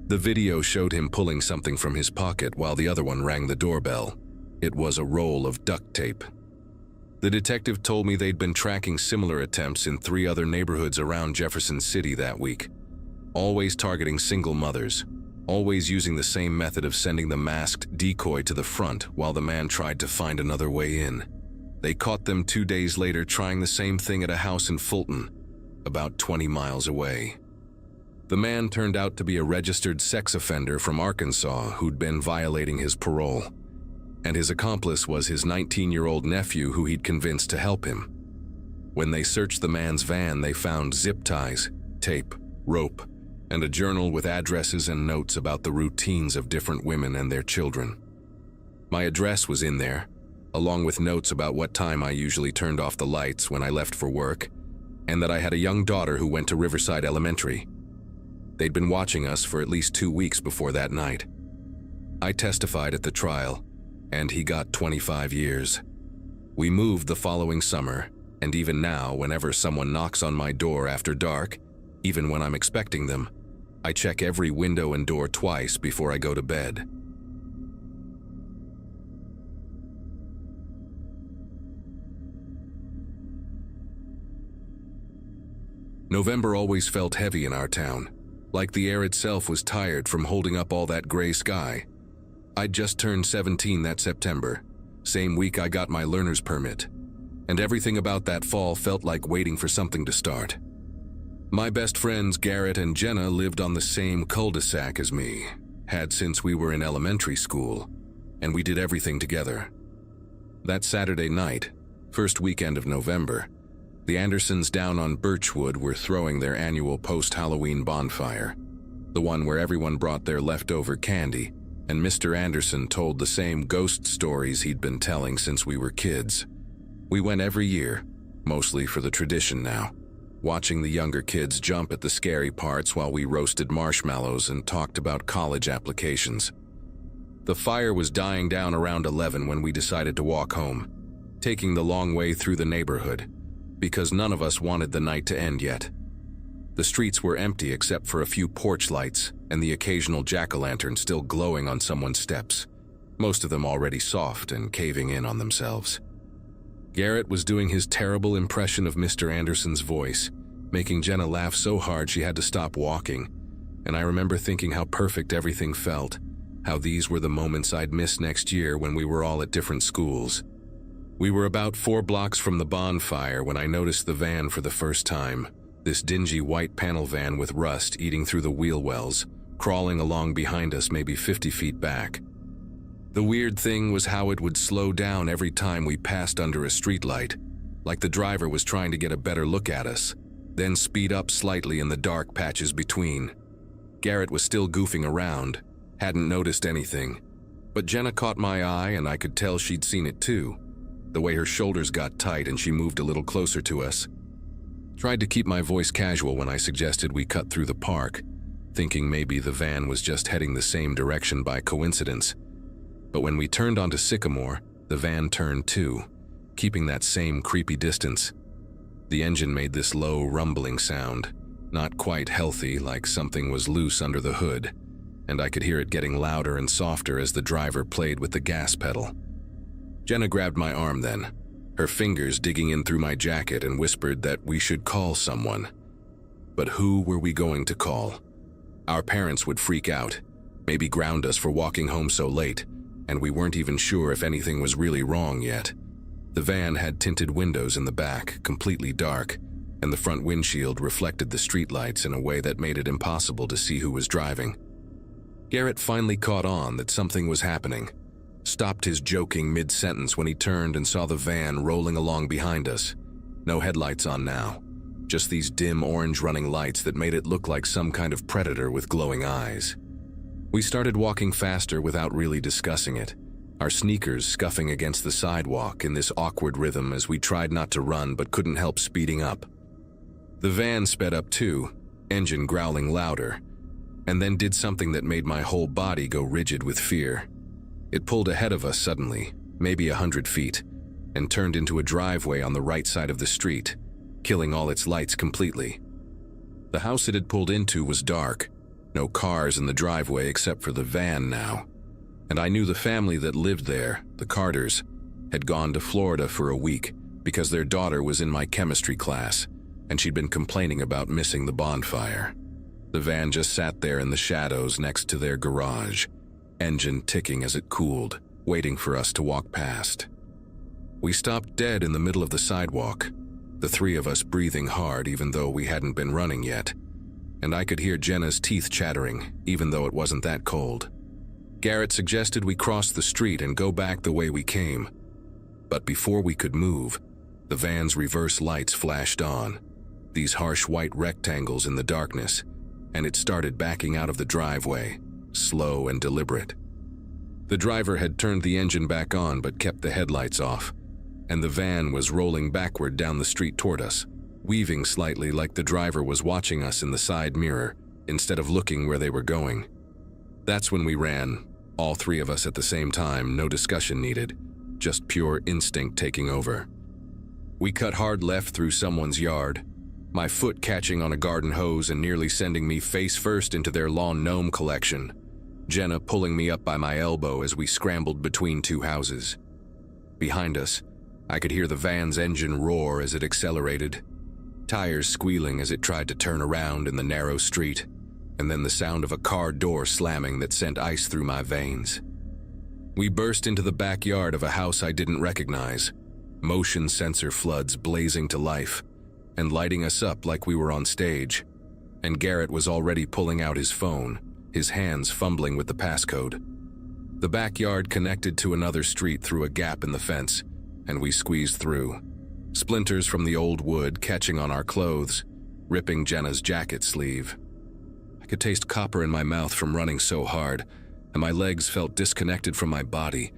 The video showed him pulling something from his pocket while the other one rang the doorbell. It was a roll of duct tape. The detective told me they'd been tracking similar attempts in 3 other neighborhoods around Jefferson City that week, always targeting single mothers, always using the same method of sending the masked decoy to the front while the man tried to find another way in. They caught them 2 days later trying the same thing at a house in Fulton, about 20 miles away. The man turned out to be a registered sex offender from Arkansas who'd been violating his parole, and his accomplice was his 19-year-old nephew who he'd convinced to help him. When they searched the man's van, they found zip ties, tape, rope, and a journal with addresses and notes about the routines of different women and their children. My address was in there, along with notes about what time I usually turned off the lights when I left for work, and that I had a young daughter who went to Riverside Elementary. They'd been watching us for at least 2 weeks before that night. I testified at the trial, and he got 25 years. We moved the following summer, and even now, whenever someone knocks on my door after dark, even when I'm expecting them, I check every window and door twice before I go to bed. November always felt heavy in our town, like the air itself was tired from holding up all that gray sky. I'd just turned 17 that September, same week I got my learner's permit, and everything about that fall felt like waiting for something to start. My best friends Garrett and Jenna lived on the same cul-de-sac as me, had since we were in elementary school, and we did everything together. That Saturday night, first weekend of November, the Andersons down on Birchwood were throwing their annual post-Halloween bonfire, the one where everyone brought their leftover candy, and Mr. Anderson told the same ghost stories he'd been telling since we were kids. We went every year, mostly for the tradition now, watching the younger kids jump at the scary parts while we roasted marshmallows and talked about college applications. The fire was dying down around 11 when we decided to walk home, taking the long way through the neighborhood, because none of us wanted the night to end yet. The streets were empty except for a few porch lights and the occasional jack-o'-lantern still glowing on someone's steps, most of them already soft and caving in on themselves. Garrett was doing his terrible impression of Mr. Anderson's voice, making Jenna laugh so hard she had to stop walking, and I remember thinking how perfect everything felt, how these were the moments I'd miss next year when we were all at different schools. We were about 4 blocks from the bonfire when I noticed the van for the first time, this dingy white panel van with rust eating through the wheel wells, crawling along behind us maybe 50 feet back. The weird thing was how it would slow down every time we passed under a streetlight, like the driver was trying to get a better look at us, then speed up slightly in the dark patches between. Garrett was still goofing around, hadn't noticed anything, but Jenna caught my eye and I could tell she'd seen it too. The way her shoulders got tight and she moved a little closer to us. Tried to keep my voice casual when I suggested we cut through the park, thinking maybe the van was just heading the same direction by coincidence. But when we turned onto Sycamore, the van turned too, keeping that same creepy distance. The engine made this low, rumbling sound, not quite healthy, like something was loose under the hood, and I could hear it getting louder and softer as the driver played with the gas pedal. Jenna grabbed my arm then, her fingers digging in through my jacket, and whispered that we should call someone. But who were we going to call? Our parents would freak out, maybe ground us for walking home so late, and we weren't even sure if anything was really wrong yet. The van had tinted windows in the back, completely dark, and the front windshield reflected the streetlights in a way that made it impossible to see who was driving. Garrett finally caught on that something was happening, stopped his joking mid-sentence when he turned and saw the van rolling along behind us. No headlights on now, just these dim orange running lights that made it look like some kind of predator with glowing eyes. We started walking faster without really discussing it, our sneakers scuffing against the sidewalk in this awkward rhythm as we tried not to run but couldn't help speeding up. The van sped up too, engine growling louder, and then did something that made my whole body go rigid with fear. It pulled ahead of us suddenly, maybe 100 feet, and turned into a driveway on the right side of the street, killing all its lights completely. The house it had pulled into was dark, no cars in the driveway except for the van now, and I knew the family that lived there, the Carters, had gone to Florida for a week because their daughter was in my chemistry class, and she'd been complaining about missing the bonfire. The van just sat there in the shadows next to their garage, engine ticking as it cooled, waiting for us to walk past. We stopped dead in the middle of the sidewalk, the 3 of us breathing hard even though we hadn't been running yet, and I could hear Jenna's teeth chattering even though it wasn't that cold. Garrett suggested we cross the street and go back the way we came, but before we could move, the van's reverse lights flashed on, these harsh white rectangles in the darkness, and it started backing out of the driveway, slow and deliberate. The driver had turned the engine back on but kept the headlights off, and the van was rolling backward down the street toward us, weaving slightly like the driver was watching us in the side mirror instead of looking where they were going. That's when we ran, all 3 of us at the same time, no discussion needed, just pure instinct taking over. We cut hard left through someone's yard, my foot catching on a garden hose and nearly sending me face first into their lawn gnome collection, Jenna pulling me up by my elbow as we scrambled between 2 houses. Behind us, I could hear the van's engine roar as it accelerated. tires squealing as it tried to turn around in the narrow street, and then the sound of a car door slamming that sent ice through my veins. We burst into the backyard of a house I didn't recognize, motion sensor floods blazing to life and lighting us up like we were on stage, and Garrett was already pulling out his phone, his hands fumbling with the passcode. The backyard connected to another street through a gap in the fence, and we squeezed through, splinters from the old wood catching on our clothes, ripping Jenna's jacket sleeve. I could taste copper in my mouth from running so hard, and my legs felt disconnected from my body,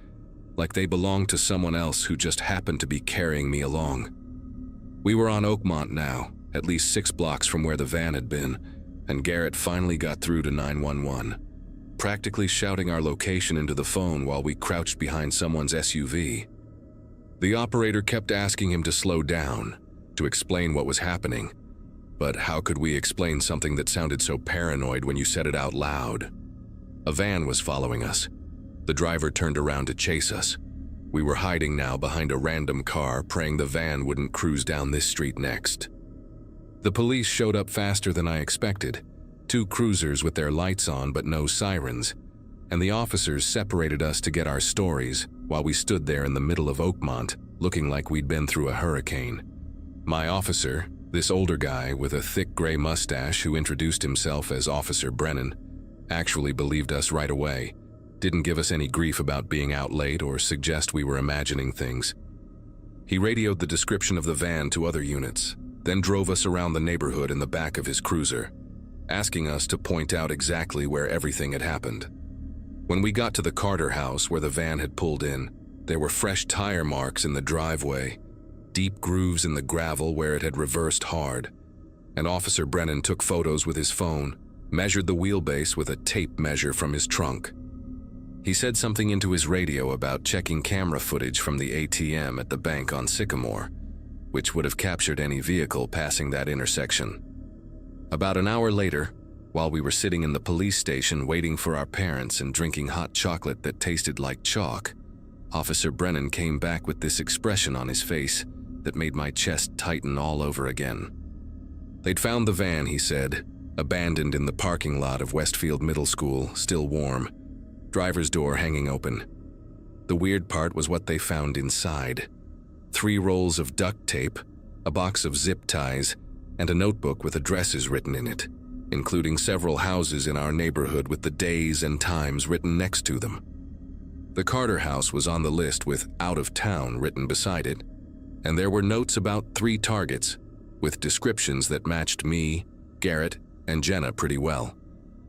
like they belonged to someone else who just happened to be carrying me along. We were on Oakmont now, at least 6 blocks from where the van had been, and Garrett finally got through to 911, practically shouting our location into the phone while we crouched behind someone's SUV. The operator kept asking him to slow down, to explain what was happening, but how could we explain something that sounded so paranoid when you said it out loud? A van was following us. The driver turned around to chase us. We were hiding now behind a random car, praying the van wouldn't cruise down this street next. The police showed up faster than I expected, 2 cruisers with their lights on but no sirens, and the officers separated us to get our stories while we stood there in the middle of Oakmont, looking like we'd been through a hurricane. My officer, this older guy with a thick gray mustache who introduced himself as Officer Brennan, actually believed us right away, didn't give us any grief about being out late or suggest we were imagining things. He radioed the description of the van to other units, then drove us around the neighborhood in the back of his cruiser, asking us to point out exactly where everything had happened. When we got to the Carter house where the van had pulled in, there were fresh tire marks in the driveway, deep grooves in the gravel where it had reversed hard, and Officer Brennan took photos with his phone, measured the wheelbase with a tape measure from his trunk. He said something into his radio about checking camera footage from the ATM at the bank on Sycamore, which would have captured any vehicle passing that intersection. About an hour later, while we were sitting in the police station waiting for our parents and drinking hot chocolate that tasted like chalk, Officer Brennan came back with this expression on his face that made my chest tighten all over again. They'd found the van, he said, abandoned in the parking lot of Westfield Middle School, still warm, driver's door hanging open. The weird part was what they found inside. 3 rolls of duct tape, a box of zip ties, and a notebook with addresses written in it, including several houses in our neighborhood with the days and times written next to them. The Carter house was on the list with "out of town" written beside it, and there were notes about 3 targets, with descriptions that matched me, Garrett, and Jenna pretty well,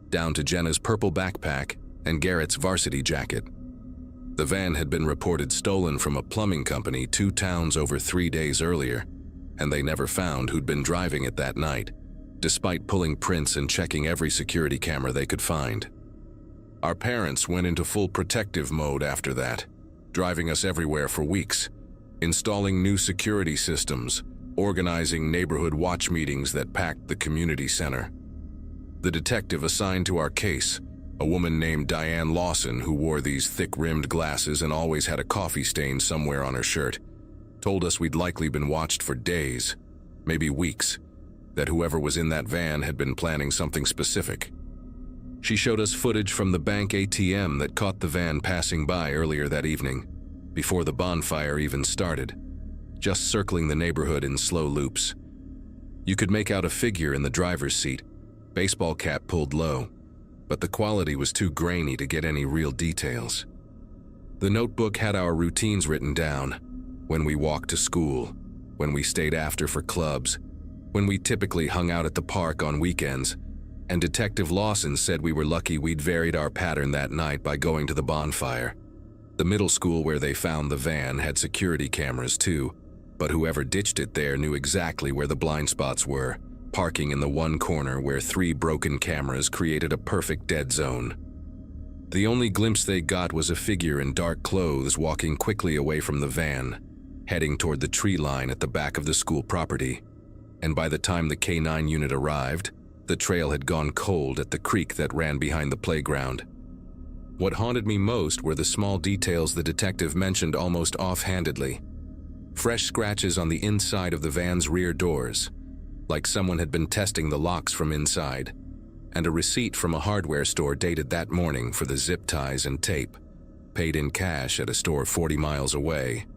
down to Jenna's purple backpack and Garrett's varsity jacket. The van had been reported stolen from a plumbing company 2 towns over 3 days earlier, and they never found who'd been driving it that night, despite pulling prints and checking every security camera they could find. Our parents went into full protective mode after that, driving us everywhere for weeks, installing new security systems, organizing neighborhood watch meetings that packed the community center. The detective assigned to our case, a woman named Diane Lawson who wore these thick-rimmed glasses and always had a coffee stain somewhere on her shirt, told us we'd likely been watched for days, maybe weeks, that whoever was in that van had been planning something specific. She showed us footage from the bank ATM that caught the van passing by earlier that evening, before the bonfire even started, just circling the neighborhood in slow loops. You could make out a figure in the driver's seat, baseball cap pulled low, but the quality was too grainy to get any real details. The notebook had our routines written down: when we walked to school, when we stayed after for clubs, when we typically hung out at the park on weekends, and Detective Lawson said we were lucky we'd varied our pattern that night by going to the bonfire. The middle school where they found the van had security cameras too, but whoever ditched it there knew exactly where the blind spots were, parking in the one corner where 3 broken cameras created a perfect dead zone. The only glimpse they got was a figure in dark clothes walking quickly away from the van, heading toward the tree line at the back of the school property. And by the time the K-9 unit arrived, the trail had gone cold at the creek that ran behind the playground. What haunted me most were the small details the detective mentioned almost offhandedly. Fresh scratches on the inside of the van's rear doors, like someone had been testing the locks from inside, and a receipt from a hardware store dated that morning for the zip ties and tape, paid in cash at a store 40 miles away.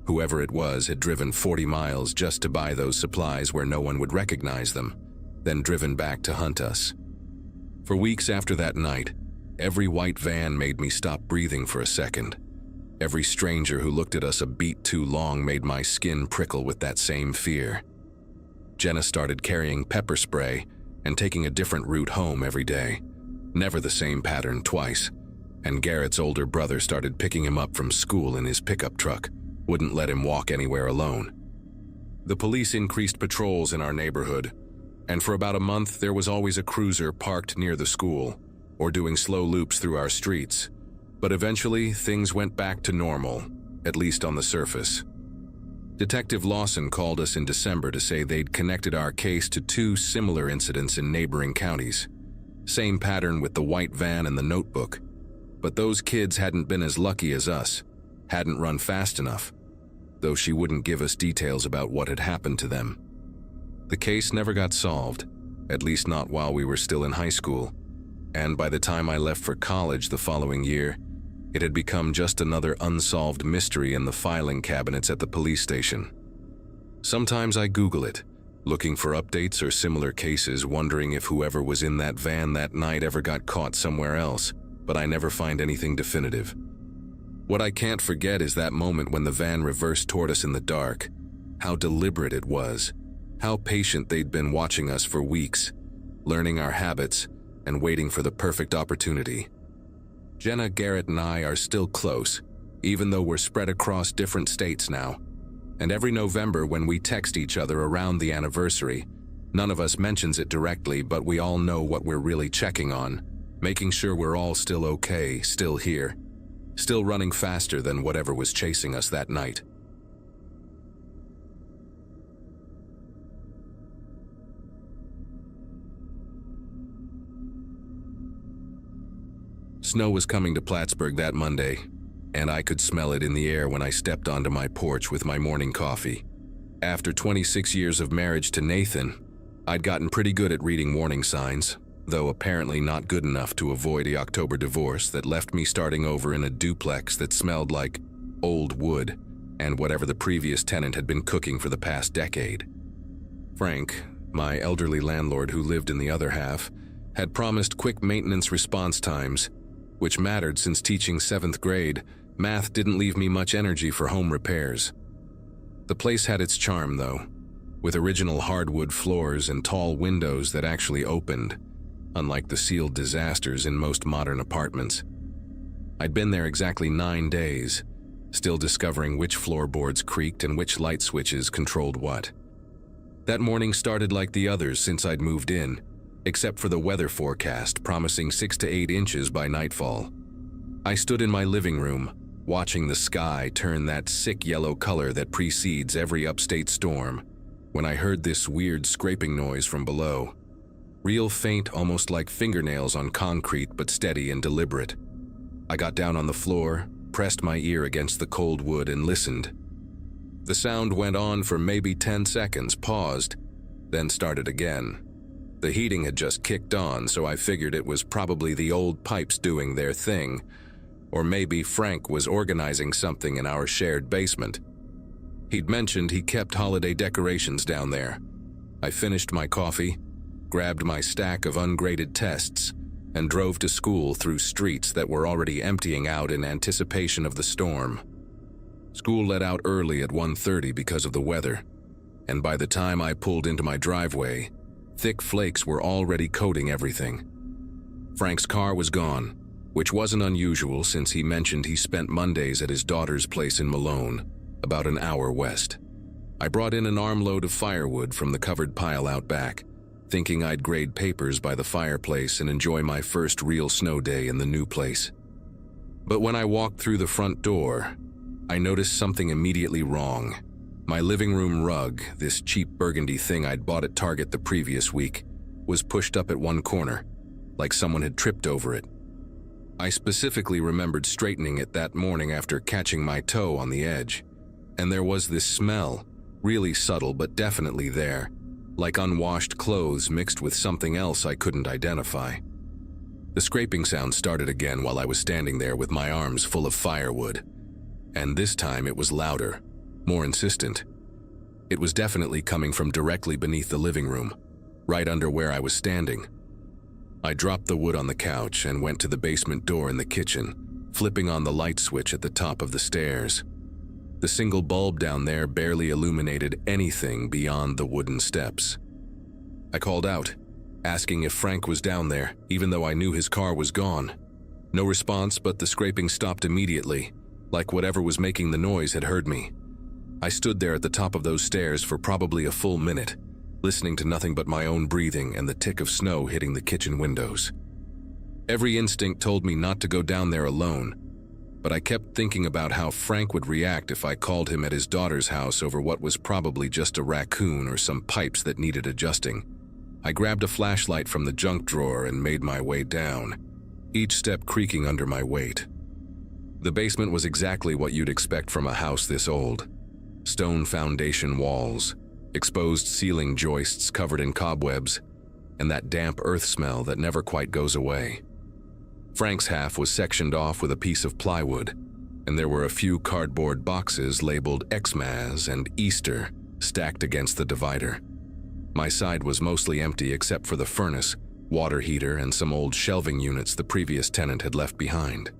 Whoever it was had driven 40 miles just to buy those supplies where no one would recognize them, then driven back to hunt us. For weeks after that night, every white van made me stop breathing for a second. Every stranger who looked at us a beat too long made my skin prickle with that same fear. Jenna started carrying pepper spray and taking a different route home every day, never the same pattern twice, and Garrett's older brother started picking him up from school in his pickup truck, wouldn't let him walk anywhere alone. The police increased patrols in our neighborhood, and for about a month there was always a cruiser parked near the school, or doing slow loops through our streets. But eventually, things went back to normal, at least on the surface. Detective Lawson called us in December to say they'd connected our case to 2 similar incidents in neighboring counties. Same pattern with the white van and the notebook. But those kids hadn't been as lucky as us, hadn't run fast enough, though she wouldn't give us details about what had happened to them. The case never got solved, at least not while we were still in high school, and by the time I left for college the following year, it had become just another unsolved mystery in the filing cabinets at the police station. Sometimes I Google it, looking for updates or similar cases, wondering if whoever was in that van that night ever got caught somewhere else, but I never find anything definitive. What I can't forget is that moment when the van reversed toward us in the dark, how deliberate it was, how patient they'd been watching us for weeks, learning our habits and waiting for the perfect opportunity. Jenna, Garrett, and I are still close, even though we're spread across different states now. And every November when we text each other around the anniversary, none of us mentions it directly, but we all know what we're really checking on, making sure we're all still okay, still here, still running faster than whatever was chasing us that night. Snow was coming to Plattsburgh that Monday, and I could smell it in the air when I stepped onto my porch with my morning coffee. After 26 years of marriage to Nathan, I'd gotten pretty good at reading warning signs, though apparently not good enough to avoid the October divorce that left me starting over in a duplex that smelled like old wood and whatever the previous tenant had been cooking for the past decade. Frank, my elderly landlord who lived in the other half, had promised quick maintenance response times, which mattered since teaching 7th grade. Math didn't leave me much energy for home repairs. The place had its charm, though, with original hardwood floors and tall windows that actually opened, unlike the sealed disasters in most modern apartments. I'd been there exactly 9 days, still discovering which floorboards creaked and which light switches controlled what. That morning started like the others since I'd moved in, except for the weather forecast promising 6 to 8 inches by nightfall. I stood in my living room, watching the sky turn that sick yellow color that precedes every upstate storm, when I heard this weird scraping noise from below. Real faint, almost like fingernails on concrete, but steady and deliberate. I got down on the floor, pressed my ear against the cold wood and listened. The sound went on for maybe 10 seconds, paused, then started again. The heating had just kicked on, so I figured it was probably the old pipes doing their thing, or maybe Frank was organizing something in our shared basement. He'd mentioned he kept holiday decorations down there. I finished my coffee, grabbed my stack of ungraded tests, and drove to school through streets that were already emptying out in anticipation of the storm. School let out early at 1:30 because of the weather, and by the time I pulled into my driveway, thick flakes were already coating everything. Frank's car was gone, which wasn't unusual since he mentioned he spent Mondays at his daughter's place in Malone, about an hour west. I brought in an armload of firewood from the covered pile out back, thinking I'd grade papers by the fireplace and enjoy my first real snow day in the new place. But when I walked through the front door, I noticed something immediately wrong. My living room rug, this cheap burgundy thing I'd bought at Target the previous week, was pushed up at one corner, like someone had tripped over it. I specifically remembered straightening it that morning after catching my toe on the edge, and there was this smell, really subtle but definitely there, like unwashed clothes mixed with something else I couldn't identify. The scraping sound started again while I was standing there with my arms full of firewood, and this time it was louder, more insistent. It was definitely coming from directly beneath the living room, right under where I was standing. I dropped the wood on the couch and went to the basement door in the kitchen, flipping on the light switch at the top of the stairs. The single bulb down there barely illuminated anything beyond the wooden steps. I called out, asking if Frank was down there, even though I knew his car was gone. No response, but the scraping stopped immediately, like whatever was making the noise had heard me. I stood there at the top of those stairs for probably a full minute, listening to nothing but my own breathing and the tick of snow hitting the kitchen windows. Every instinct told me not to go down there alone, but I kept thinking about how Frank would react if I called him at his daughter's house over what was probably just a raccoon or some pipes that needed adjusting. I grabbed a flashlight from the junk drawer and made my way down, each step creaking under my weight. The basement was exactly what you'd expect from a house this old. Stone foundation walls, exposed ceiling joists covered in cobwebs, and that damp earth smell that never quite goes away. Frank's half was sectioned off with a piece of plywood, and there were a few cardboard boxes labeled Xmas and Easter stacked against the divider. My side was mostly empty except for the furnace, water heater, and some old shelving units the previous tenant had left behind.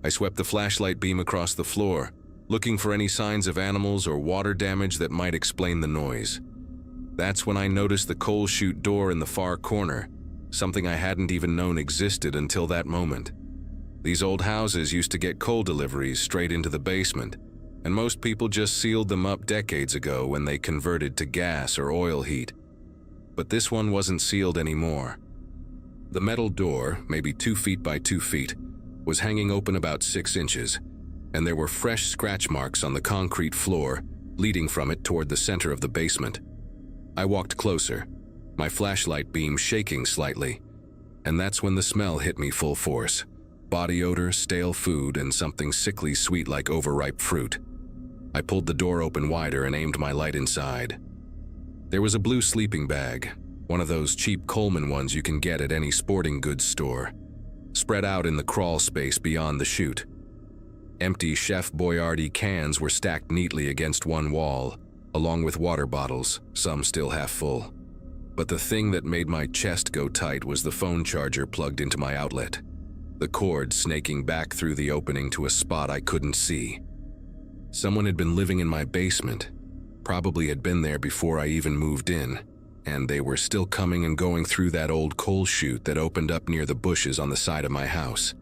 I swept the flashlight beam across the floor, looking for any signs of animals or water damage that might explain the noise. That's when I noticed the coal chute door in the far corner, something I hadn't even known existed until that moment. These old houses used to get coal deliveries straight into the basement, and most people just sealed them up decades ago when they converted to gas or oil heat. But this one wasn't sealed anymore. The metal door, maybe 2 feet by 2 feet, was hanging open about 6 inches, and there were fresh scratch marks on the concrete floor leading from it toward the center of the basement. I walked closer, my flashlight beam shaking slightly, and that's when the smell hit me full force. Body odor, stale food, and something sickly sweet like overripe fruit. I pulled the door open wider and aimed my light inside. There was a blue sleeping bag, one of those cheap Coleman ones you can get at any sporting goods store, spread out in the crawl space beyond the chute. Empty Chef Boyardee cans were stacked neatly against one wall, along with water bottles, some still half full. But the thing that made my chest go tight was the phone charger plugged into my outlet, the cord snaking back through the opening to a spot I couldn't see. Someone had been living in my basement, probably had been there before I even moved in, and they were still coming and going through that old coal chute that opened up near the bushes on the side of my house.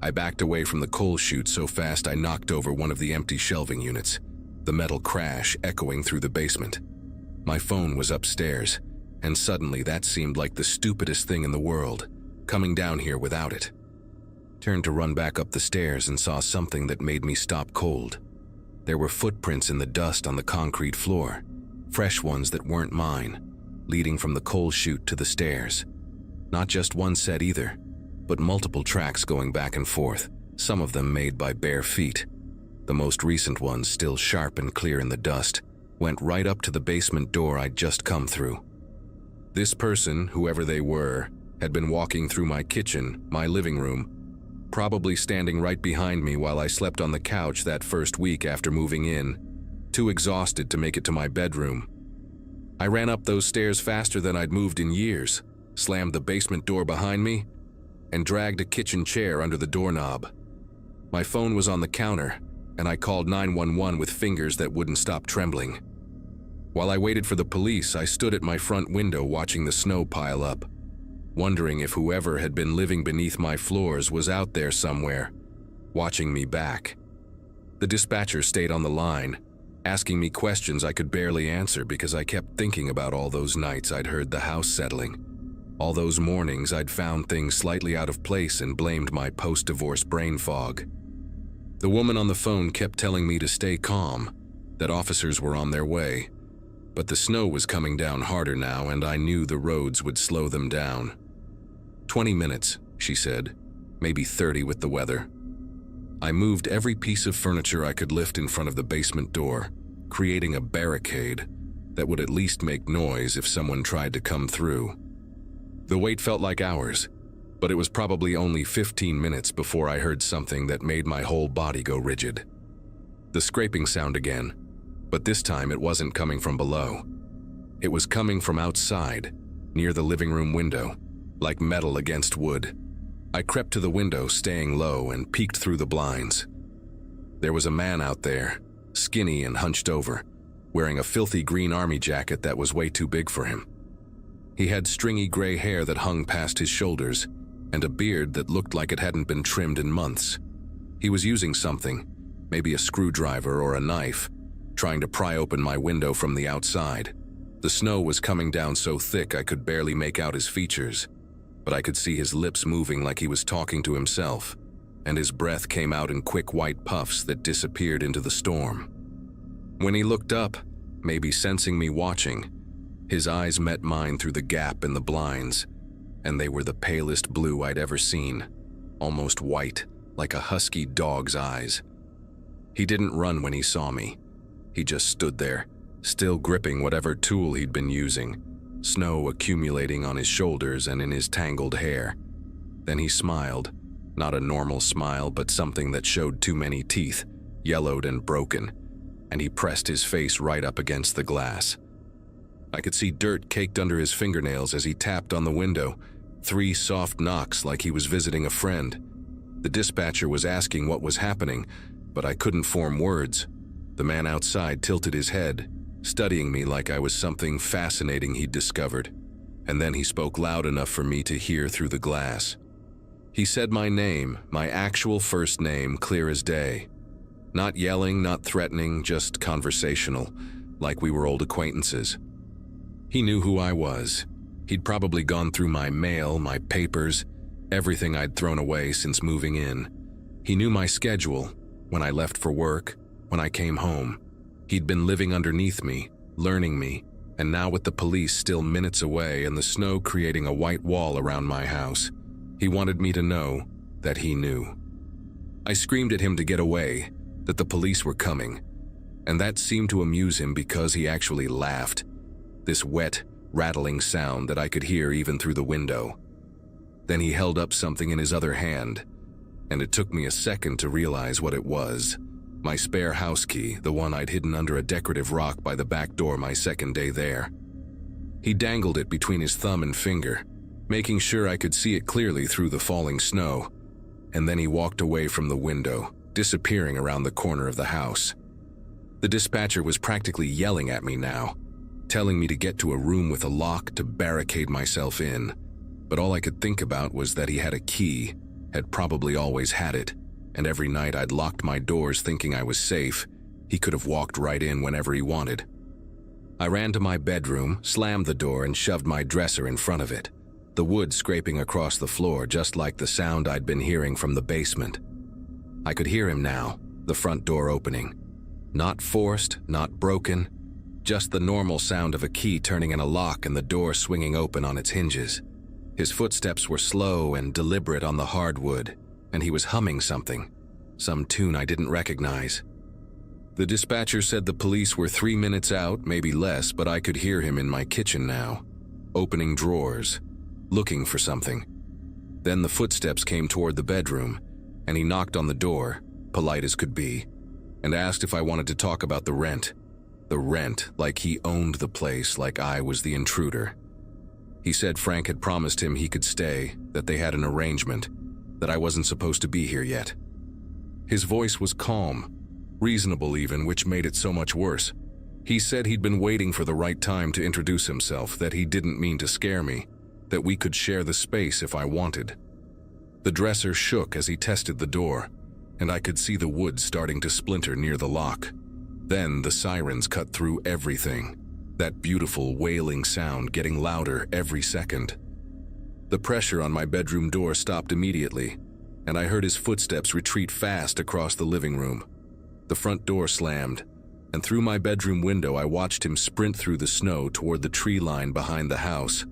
I backed away from the coal chute so fast I knocked over one of the empty shelving units, the metal crash echoing through the basement. My phone was upstairs, and suddenly that seemed like the stupidest thing in the world, coming down here without it. Turned to run back up the stairs and saw something that made me stop cold. There were footprints in the dust on the concrete floor, fresh ones that weren't mine, leading from the coal chute to the stairs. Not just one set either, but multiple tracks going back and forth, some of them made by bare feet. The most recent ones, still sharp and clear in the dust, went right up to the basement door I'd just come through. This person, whoever they were, had been walking through my kitchen, my living room, probably standing right behind me while I slept on the couch that first week after moving in, too exhausted to make it to my bedroom. I ran up those stairs faster than I'd moved in years, slammed the basement door behind me, and dragged a kitchen chair under the doorknob. My phone was on the counter, and I called 911 with fingers that wouldn't stop trembling. While I waited for the police, I stood at my front window watching the snow pile up, wondering if whoever had been living beneath my floors was out there somewhere, watching me back. The dispatcher stayed on the line, asking me questions I could barely answer because I kept thinking about all those nights I'd heard the house settling, all those mornings I'd found things slightly out of place and blamed my post-divorce brain fog. The woman on the phone kept telling me to stay calm, that officers were on their way, but the snow was coming down harder now and I knew the roads would slow them down. 20 minutes, she said, maybe 30 with the weather. I moved every piece of furniture I could lift in front of the basement door, creating a barricade, that would at least make noise if someone tried to come through. The wait felt like hours, but it was probably only 15 minutes before I heard something that made my whole body go rigid. The scraping sound again, but this time it wasn't coming from below. It was coming from outside, near the living room window, like metal against wood. I crept to the window, staying low, and peeked through the blinds. There was a man out there, skinny and hunched over, wearing a filthy green army jacket that was way too big for him. He had stringy gray hair that hung past his shoulders, and a beard that looked like it hadn't been trimmed in months. He was using something, maybe a screwdriver or a knife, trying to pry open my window from the outside. The snow was coming down so thick I could barely make out his features, but I could see his lips moving like he was talking to himself, and his breath came out in quick white puffs that disappeared into the storm. When he looked up, maybe sensing me watching, his eyes met mine through the gap in the blinds, and they were the palest blue I'd ever seen, almost white, like a husky dog's eyes. He didn't run when he saw me. He just stood there, still gripping whatever tool he'd been using, snow accumulating on his shoulders and in his tangled hair. Then he smiled, not a normal smile, but something that showed too many teeth, yellowed and broken, and he pressed his face right up against the glass. I could see dirt caked under his fingernails as he tapped on the window, 3 soft knocks like he was visiting a friend. The dispatcher was asking what was happening, but I couldn't form words. The man outside tilted his head, studying me like I was something fascinating he'd discovered, and then he spoke loud enough for me to hear through the glass. He said my name, my actual first name, clear as day. Not yelling, not threatening, just conversational, like we were old acquaintances. He knew who I was. He'd probably gone through my mail, my papers, everything I'd thrown away since moving in. He knew my schedule, when I left for work, when I came home. He'd been living underneath me, learning me, and now with the police still minutes away and the snow creating a white wall around my house, he wanted me to know that he knew. I screamed at him to get away, that the police were coming, and that seemed to amuse him because he actually laughed, this wet, rattling sound that I could hear even through the window. Then he held up something in his other hand, and it took me a second to realize what it was. My spare house key, the one I'd hidden under a decorative rock by the back door my second day there. He dangled it between his thumb and finger, making sure I could see it clearly through the falling snow, and then he walked away from the window, disappearing around the corner of the house. The dispatcher was practically yelling at me now, telling me to get to a room with a lock to barricade myself in, but all I could think about was that he had a key, had probably always had it, and every night I'd locked my doors thinking I was safe. He could have walked right in whenever he wanted. I ran to my bedroom, slammed the door, and shoved my dresser in front of it, the wood scraping across the floor just like the sound I'd been hearing from the basement. I could hear him now, the front door opening. Not forced, not broken, just the normal sound of a key turning in a lock and the door swinging open on its hinges. His footsteps were slow and deliberate on the hardwood, and he was humming something, some tune I didn't recognize. The dispatcher said the police were 3 minutes out, maybe less, but I could hear him in my kitchen now, opening drawers, looking for something. Then the footsteps came toward the bedroom, and he knocked on the door, polite as could be, and asked if I wanted to talk about the rent. The rent, like he owned the place, like I was the intruder. He said Frank had promised him he could stay, that they had an arrangement, that I wasn't supposed to be here yet. His voice was calm, reasonable even, which made it so much worse. He said he'd been waiting for the right time to introduce himself, that he didn't mean to scare me, that we could share the space if I wanted. The dresser shook as he tested the door, and I could see the wood starting to splinter near the lock. Then the sirens cut through everything, that beautiful wailing sound getting louder every second. The pressure on my bedroom door stopped immediately, and I heard his footsteps retreat fast across the living room. The front door slammed, and through my bedroom window I watched him sprint through the snow toward the tree line behind the house,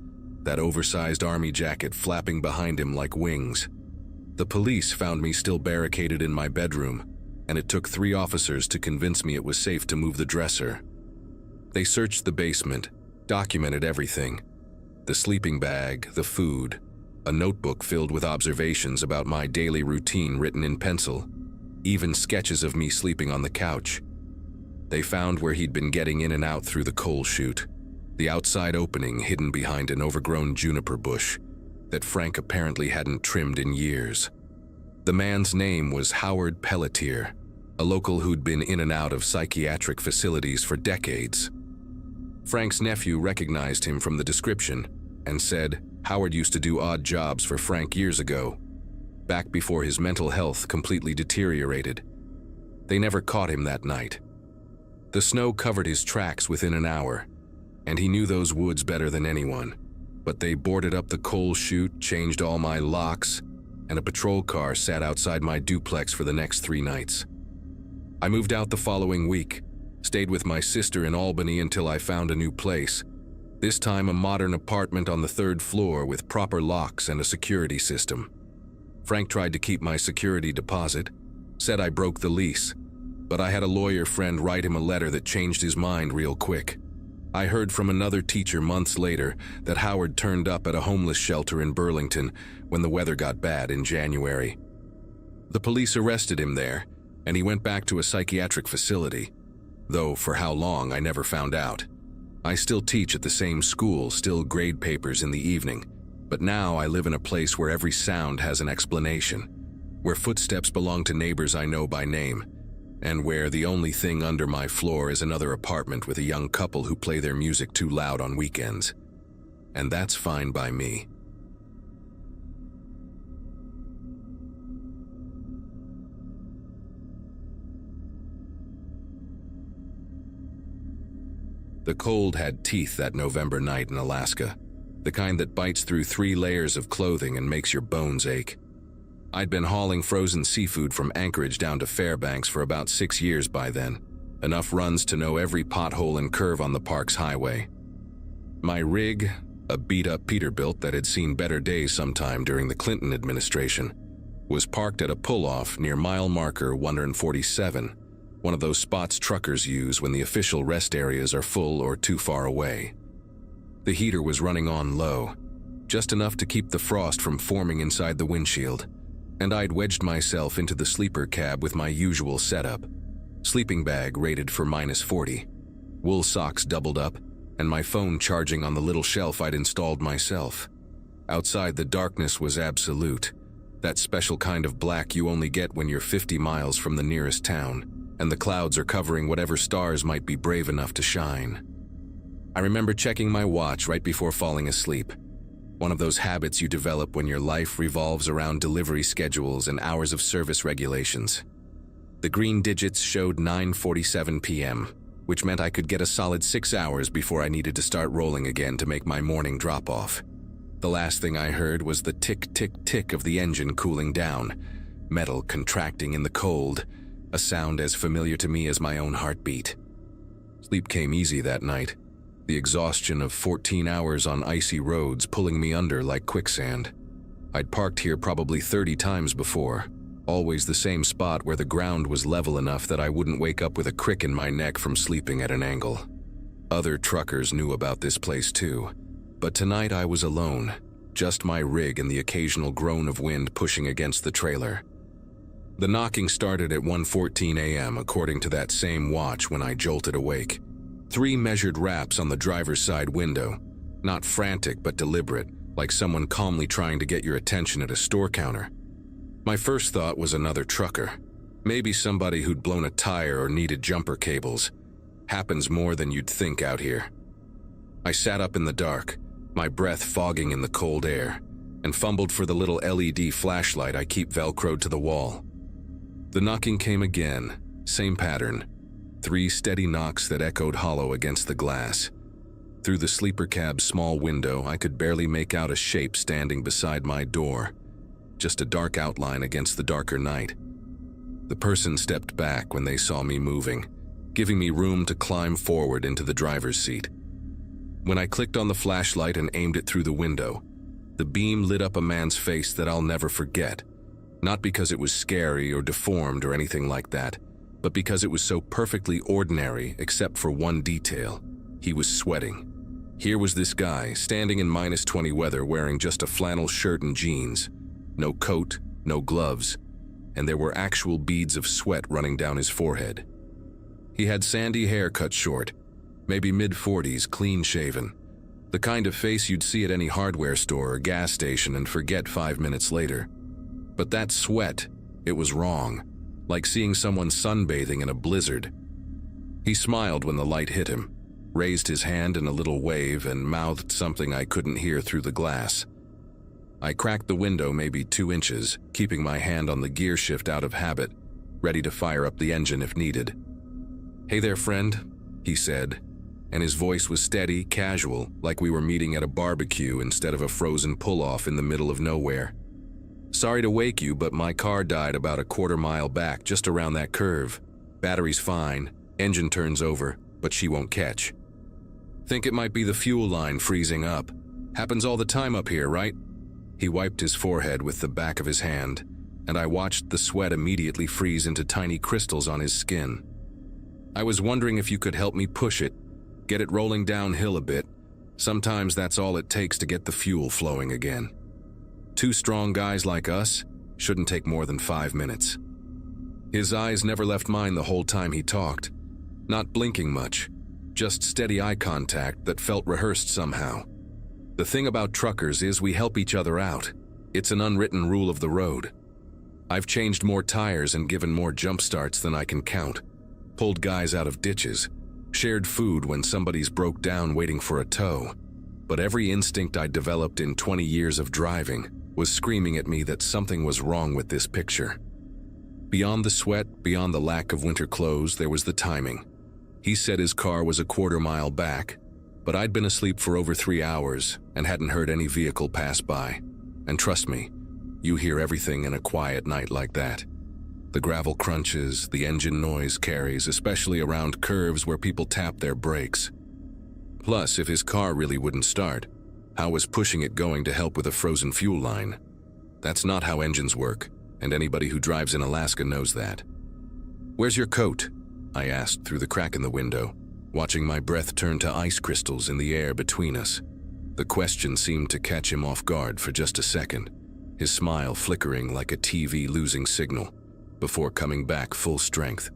that oversized army jacket flapping behind him like wings. The police found me still barricaded in my bedroom, and it took 3 officers to convince me it was safe to move the dresser. They searched the basement, documented everything. The sleeping bag, the food, a notebook filled with observations about my daily routine written in pencil, even sketches of me sleeping on the couch. They found where he'd been getting in and out through the coal chute, the outside opening hidden behind an overgrown juniper bush that Frank apparently hadn't trimmed in years. The man's name was Howard Pelletier, a local who'd been in and out of psychiatric facilities for decades. Frank's nephew recognized him from the description and said Howard used to do odd jobs for Frank years ago, back before his mental health completely deteriorated. They never caught him that night. The snow covered his tracks within an hour, and he knew those woods better than anyone. But they boarded up the coal chute, changed all my locks, and a patrol car sat outside my duplex for the next 3 nights. I moved out the following week, stayed with my sister in Albany until I found a new place. This time a modern apartment on the 3rd floor with proper locks and a security system. Frank tried to keep my security deposit, said I broke the lease, but I had a lawyer friend write him a letter that changed his mind real quick. I heard from another teacher months later that Howard turned up at a homeless shelter in Burlington when the weather got bad in January. The police arrested him there, and he went back to a psychiatric facility, though for how long I never found out. I still teach at the same school, still grade papers in the evening, but now I live in a place where every sound has an explanation, where footsteps belong to neighbors I know by name, and where the only thing under my floor is another apartment with a young couple who play their music too loud on weekends. And that's fine by me. The cold had teeth that November night in Alaska, the kind that bites through 3 layers of clothing and makes your bones ache. I'd been hauling frozen seafood from Anchorage down to Fairbanks for about 6 years by then, enough runs to know every pothole and curve on the park's highway. My rig, a beat-up Peterbilt that had seen better days sometime during the Clinton administration, was parked at a pull-off near mile marker 147, one of those spots truckers use when the official rest areas are full or too far away. The heater was running on low, just enough to keep the frost from forming inside the windshield, and I'd wedged myself into the sleeper cab with my usual setup. Sleeping bag rated for -40, wool socks doubled up, and my phone charging on the little shelf I'd installed myself. Outside, the darkness was absolute, that special kind of black you only get when you're 50 miles from the nearest town, and the clouds are covering whatever stars might be brave enough to shine. I remember checking my watch right before falling asleep, one of those habits you develop when your life revolves around delivery schedules and hours of service regulations. The green digits showed 9:47 p.m., which meant I could get a solid 6 hours before I needed to start rolling again to make my morning drop-off. The last thing I heard was the tick-tick-tick of the engine cooling down, metal contracting in the cold, a sound as familiar to me as my own heartbeat. Sleep came easy that night, the exhaustion of 14 hours on icy roads pulling me under like quicksand. I'd parked here probably 30 times before, always the same spot where the ground was level enough that I wouldn't wake up with a crick in my neck from sleeping at an angle. Other truckers knew about this place too, but tonight I was alone, just my rig and the occasional groan of wind pushing against the trailer. The knocking started at 1:14 a.m. according to that same watch when I jolted awake. 3 measured raps on the driver's side window, not frantic but deliberate, like someone calmly trying to get your attention at a store counter. My first thought was another trucker, maybe somebody who'd blown a tire or needed jumper cables. Happens more than you'd think out here. I sat up in the dark, my breath fogging in the cold air, and fumbled for the little LED flashlight I keep velcroed to the wall. The knocking came again, same pattern. 3 steady knocks that echoed hollow against the glass. Through the sleeper cab's small window, I could barely make out a shape standing beside my door, just a dark outline against the darker night. The person stepped back when they saw me moving, giving me room to climb forward into the driver's seat. When I clicked on the flashlight and aimed it through the window, the beam lit up a man's face that I'll never forget. Not because it was scary or deformed or anything like that, but because it was so perfectly ordinary except for one detail. He was sweating. Here was this guy, standing in -20 weather, wearing just a flannel shirt and jeans. No coat, no gloves, and there were actual beads of sweat running down his forehead. He had sandy hair cut short, maybe mid-40s, clean-shaven. The kind of face you'd see at any hardware store or gas station and forget 5 minutes later. But that sweat, it was wrong, like seeing someone sunbathing in a blizzard. He smiled when the light hit him, raised his hand in a little wave, and mouthed something I couldn't hear through the glass. I cracked the window maybe 2 inches, keeping my hand on the gear shift out of habit, ready to fire up the engine if needed. "Hey there, friend," he said, and his voice was steady, casual, like we were meeting at a barbecue instead of a frozen pull-off in the middle of nowhere. "Sorry to wake you, but my car died about a quarter-mile back, just around that curve. Battery's fine, engine turns over, but she won't catch. Think it might be the fuel line freezing up. Happens all the time up here, right?" He wiped his forehead with the back of his hand, and I watched the sweat immediately freeze into tiny crystals on his skin. "I was wondering if you could help me push it, get it rolling downhill a bit. Sometimes that's all it takes to get the fuel flowing again. 2 strong guys like us shouldn't take more than 5 minutes." His eyes never left mine the whole time he talked, not blinking much, just steady eye contact that felt rehearsed somehow. The thing about truckers is we help each other out. It's an unwritten rule of the road. I've changed more tires and given more jump starts than I can count, pulled guys out of ditches, shared food when somebody's broke down waiting for a tow. But every instinct I developed in 20 years of driving was screaming at me that something was wrong with this picture. Beyond the sweat, beyond the lack of winter clothes, there was the timing. He said his car was a quarter-mile back, but I'd been asleep for over 3 hours and hadn't heard any vehicle pass by. And trust me, you hear everything in a quiet night like that. The gravel crunches, the engine noise carries, especially around curves where people tap their brakes. Plus, if his car really wouldn't start, how was pushing it going to help with a frozen fuel line? That's not how engines work, and anybody who drives in Alaska knows that. "Where's your coat?" I asked through the crack in the window, watching my breath turn to ice crystals in the air between us. The question seemed to catch him off guard for just a second, his smile flickering like a TV losing signal, before coming back full strength.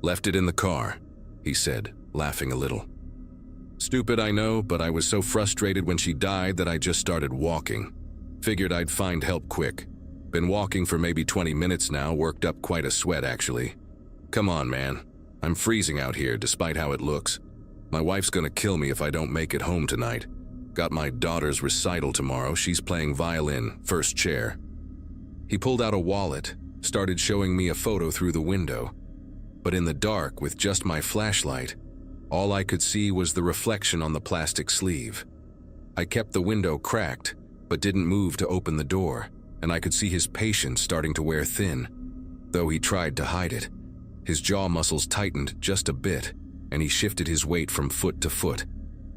"Left it in the car," he said, laughing a little. "Stupid, I know, but I was so frustrated when she died that I just started walking. Figured I'd find help quick. Been walking for maybe 20 minutes now, worked up quite a sweat actually. Come on, man. I'm freezing out here despite how it looks. My wife's gonna kill me if I don't make it home tonight. Got my daughter's recital tomorrow, she's playing violin, first chair." He pulled out a wallet, started showing me a photo through the window. But in the dark, with just my flashlight, all I could see was the reflection on the plastic sleeve. I kept the window cracked, but didn't move to open the door, and I could see his patience starting to wear thin, though he tried to hide it. His jaw muscles tightened just a bit, and he shifted his weight from foot to foot,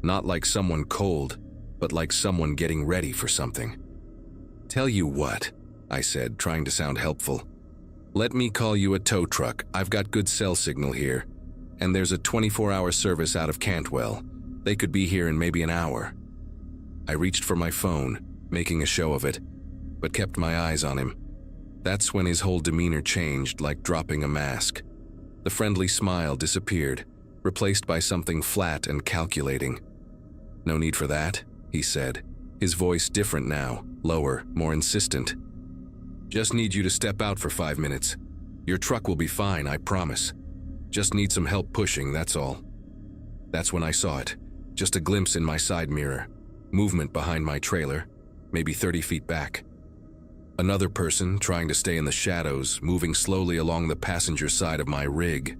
not like someone cold, but like someone getting ready for something. "Tell you what," I said, trying to sound helpful. "Let me call you a tow truck. I've got good cell signal here, and there's a 24-hour service out of Cantwell. They could be here in maybe an hour." I reached for my phone, making a show of it, but kept my eyes on him. That's when his whole demeanor changed, like dropping a mask. The friendly smile disappeared, replaced by something flat and calculating. "No need for that," he said, his voice different now, lower, more insistent. "Just need you to step out for 5 minutes. Your truck will be fine, I promise. Just need some help pushing, that's all." That's when I saw it, just a glimpse in my side mirror, movement behind my trailer, maybe 30 feet back. Another person trying to stay in the shadows, moving slowly along the passenger side of my rig.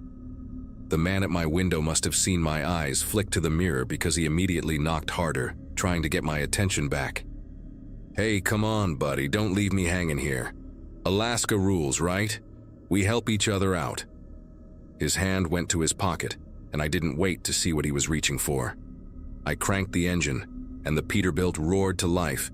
The man at my window must have seen my eyes flick to the mirror because he immediately knocked harder, trying to get my attention back. "Hey, come on, buddy, don't leave me hanging here. Alaska rules, right? We help each other out." His hand went to his pocket, and I didn't wait to see what he was reaching for. I cranked the engine, and the Peterbilt roared to life,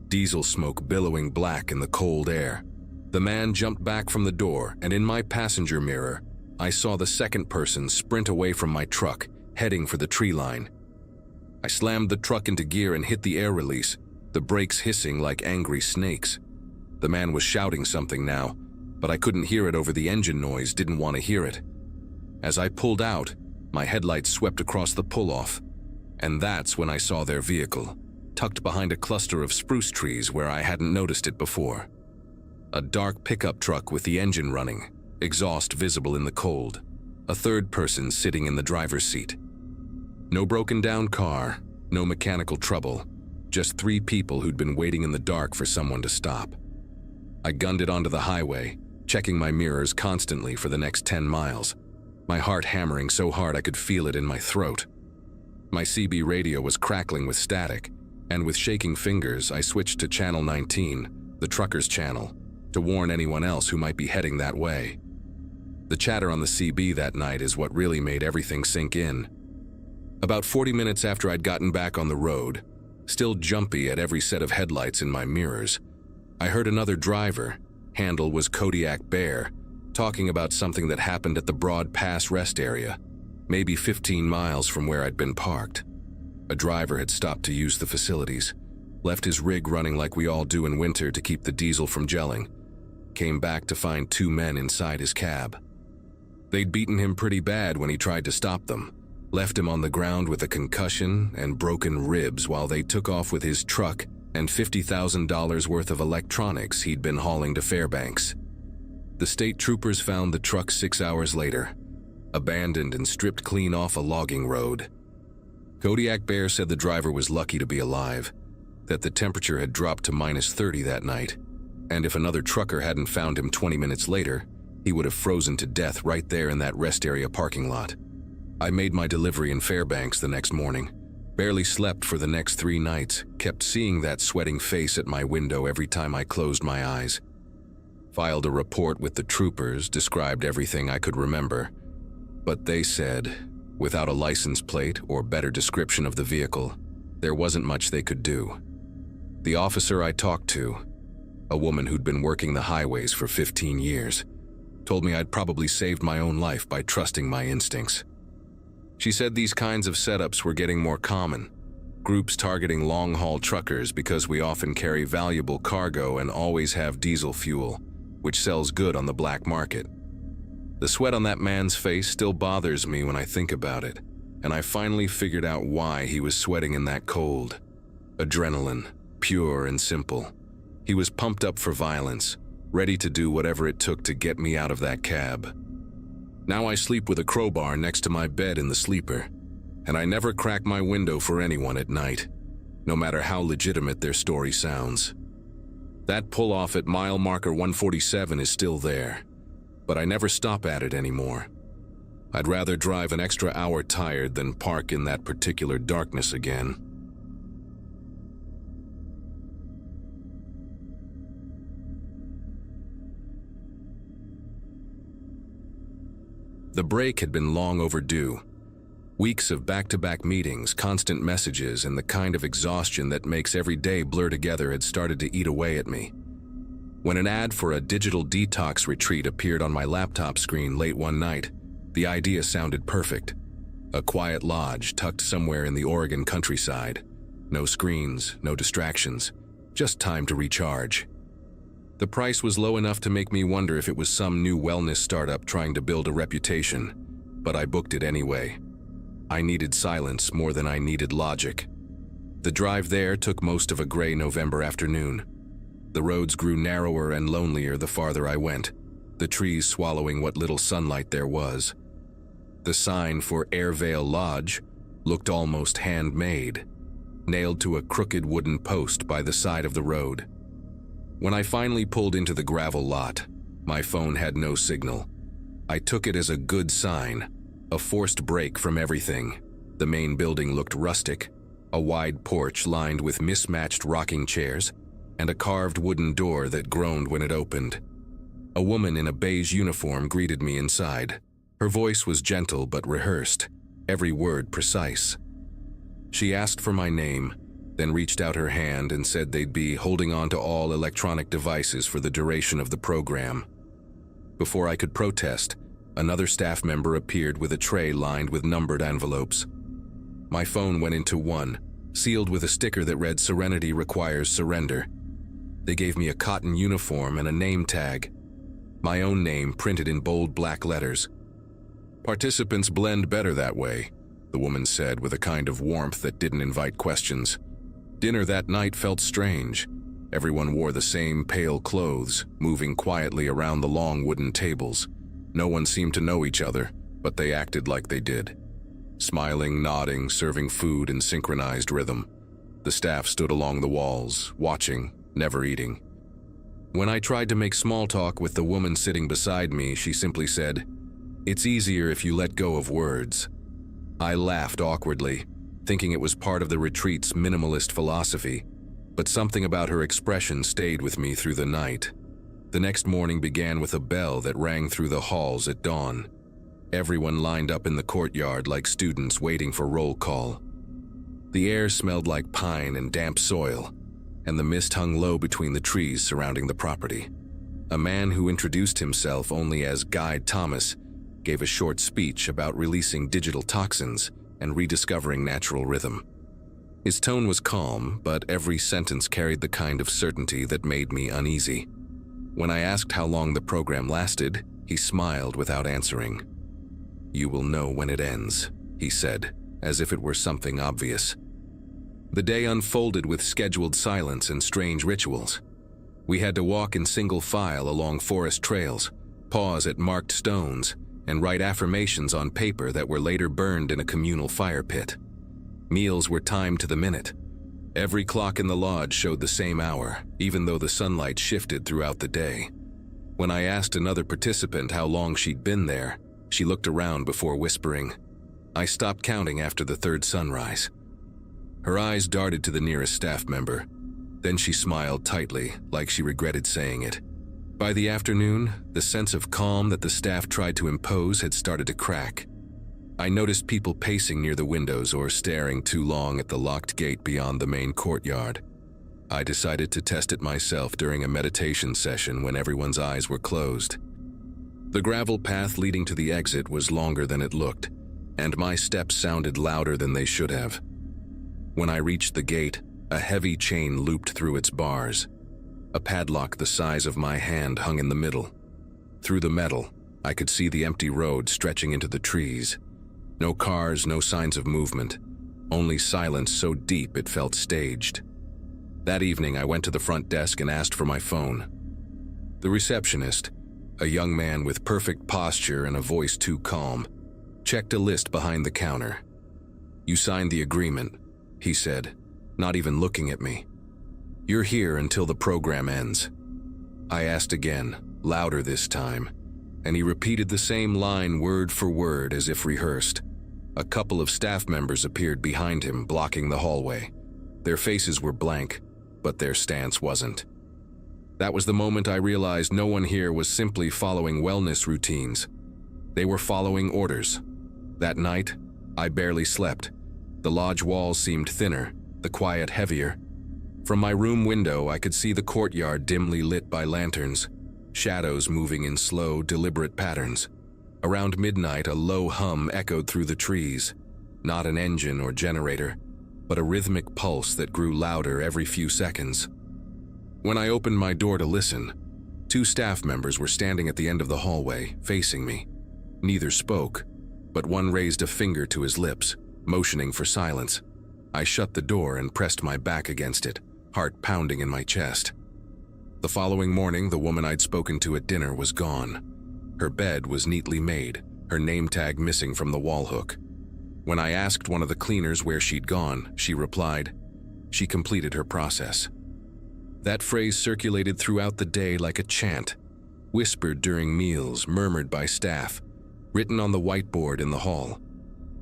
diesel smoke billowing black in the cold air. The man jumped back from the door, and in my passenger mirror, I saw the second person sprint away from my truck, heading for the tree line. I slammed the truck into gear and hit the air release, the brakes hissing like angry snakes. The man was shouting something now, but I couldn't hear it over the engine noise, didn't want to hear it. As I pulled out, my headlights swept across the pull-off, and that's when I saw their vehicle, tucked behind a cluster of spruce trees where I hadn't noticed it before. A dark pickup truck with the engine running, exhaust visible in the cold, a third person sitting in the driver's seat. No broken down car, no mechanical trouble, just 3 people who'd been waiting in the dark for someone to stop. I gunned it onto the highway, checking my mirrors constantly for the next 10 miles, my heart hammering so hard I could feel it in my throat. My CB radio was crackling with static, and with shaking fingers I switched to Channel 19, the truckers' channel, to warn anyone else who might be heading that way. The chatter on the CB that night is what really made everything sink in. About 40 minutes after I'd gotten back on the road, still jumpy at every set of headlights in my mirrors, I heard another driver, handle was Kodiak Bear, talking about something that happened at the Broad Pass rest area, maybe 15 miles from where I'd been parked. A driver had stopped to use the facilities, left his rig running like we all do in winter to keep the diesel from gelling, came back to find 2 men inside his cab. They'd beaten him pretty bad when he tried to stop them, left him on the ground with a concussion and broken ribs while they took off with his truck and $50,000 worth of electronics he'd been hauling to Fairbanks. The state troopers found the truck 6 hours later, abandoned and stripped clean off a logging road. Kodiak Bear said the driver was lucky to be alive, that the temperature had dropped to -30 that night, and if another trucker hadn't found him 20 minutes later, he would have frozen to death right there in that rest area parking lot. I made my delivery in Fairbanks the next morning, barely slept for the next 3 nights, kept seeing that sweating face at my window every time I closed my eyes. Filed a report with the troopers, described everything I could remember, but they said, without a license plate or better description of the vehicle, there wasn't much they could do. The officer I talked to, a woman who'd been working the highways for 15 years, told me I'd probably saved my own life by trusting my instincts. She said these kinds of setups were getting more common, groups targeting long-haul truckers because we often carry valuable cargo and always have diesel fuel, which sells good on the black market. The sweat on that man's face still bothers me when I think about it, and I finally figured out why he was sweating in that cold. Adrenaline, pure and simple. He was pumped up for violence, ready to do whatever it took to get me out of that cab. Now I sleep with a crowbar next to my bed in the sleeper, and I never crack my window for anyone at night, no matter how legitimate their story sounds. That pull-off at mile marker 147 is still there, but I never stop at it anymore. I'd rather drive an extra hour tired than park in that particular darkness again. The break had been long overdue. Weeks of back-to-back meetings, constant messages, and the kind of exhaustion that makes every day blur together had started to eat away at me. When an ad for a digital detox retreat appeared on my laptop screen late one night, the idea sounded perfect. A quiet lodge tucked somewhere in the Oregon countryside. No screens, no distractions, just time to recharge. The price was low enough to make me wonder if it was some new wellness startup trying to build a reputation, but I booked it anyway. I needed silence more than I needed logic. The drive there took most of a gray November afternoon. The roads grew narrower and lonelier the farther I went, the trees swallowing what little sunlight there was. The sign for Airvale Lodge looked almost handmade, nailed to a crooked wooden post by the side of the road. When I finally pulled into the gravel lot, my phone had no signal. I took it as a good sign, a forced break from everything. The main building looked rustic, a wide porch lined with mismatched rocking chairs, and a carved wooden door that groaned when it opened. A woman in a beige uniform greeted me inside. Her voice was gentle but rehearsed, every word precise. She asked for my name, then reached out her hand and said they'd be holding on to all electronic devices for the duration of the program. Before I could protest, Another staff member appeared with a tray lined with numbered envelopes. My phone went into one, sealed with a sticker that read "Serenity requires surrender." They gave me a cotton uniform and a name tag. My own name printed in bold black letters. "Participants blend better that way," the woman said with a kind of warmth that didn't invite questions. Dinner that night felt strange. Everyone wore the same pale clothes, moving quietly around the long wooden tables. No one seemed to know each other, but they acted like they did. Smiling, nodding, serving food in synchronized rhythm. The staff stood along the walls, watching, never eating. When I tried to make small talk with the woman sitting beside me, she simply said, "It's easier if you let go of words." I laughed awkwardly, thinking it was part of the retreat's minimalist philosophy, but something about her expression stayed with me through the night. The next morning began with a bell that rang through the halls at dawn. Everyone lined up in the courtyard like students waiting for roll call. The air smelled like pine and damp soil, and the mist hung low between the trees surrounding the property. A man who introduced himself only as Guide Thomas gave a short speech about releasing digital toxins and rediscovering natural rhythm. His tone was calm, but every sentence carried the kind of certainty that made me uneasy. When I asked how long the program lasted, he smiled without answering. "You will know when it ends," he said, as if it were something obvious. The day unfolded with scheduled silence and strange rituals. We had to walk in single file along forest trails, pause at marked stones, and write affirmations on paper that were later burned in a communal fire pit. Meals were timed to the minute. Every clock in the lodge showed the same hour, even though the sunlight shifted throughout the day. When I asked another participant how long she'd been there, she looked around before whispering. I stopped counting after the third sunrise. Her eyes darted to the nearest staff member. Then she smiled tightly, like she regretted saying it. By the afternoon, the sense of calm that the staff tried to impose had started to crack. I noticed people pacing near the windows or staring too long at the locked gate beyond the main courtyard. I decided to test it myself during a meditation session when everyone's eyes were closed. The gravel path leading to the exit was longer than it looked, and my steps sounded louder than they should have. When I reached the gate, a heavy chain looped through its bars. A padlock the size of my hand hung in the middle. Through the metal, I could see the empty road stretching into the trees. No cars, no signs of movement, only silence so deep it felt staged. That evening, I went to the front desk and asked for my phone. The receptionist, a young man with perfect posture and a voice too calm, checked a list behind the counter. "You signed the agreement," he said, not even looking at me. "You're here until the program ends." I asked again, louder this time, and he repeated the same line word for word as if rehearsed. A couple of staff members appeared behind him, blocking the hallway. Their faces were blank, but their stance wasn't. That was the moment I realized no one here was simply following wellness routines. They were following orders. That night, I barely slept. The lodge walls seemed thinner, the quiet heavier. From my room window, I could see the courtyard dimly lit by lanterns, shadows moving in slow, deliberate patterns. Around midnight, a low hum echoed through the trees, not an engine or generator, but a rhythmic pulse that grew louder every few seconds. When I opened my door to listen, 2 staff members were standing at the end of the hallway, facing me. Neither spoke, but one raised a finger to his lips, motioning for silence. I shut the door and pressed my back against it, heart pounding in my chest. The following morning, the woman I'd spoken to at dinner was gone. Her bed was neatly made, her name tag missing from the wall hook. When I asked one of the cleaners where she'd gone, she replied, she completed her process. That phrase circulated throughout the day like a chant, whispered during meals, murmured by staff, written on the whiteboard in the hall.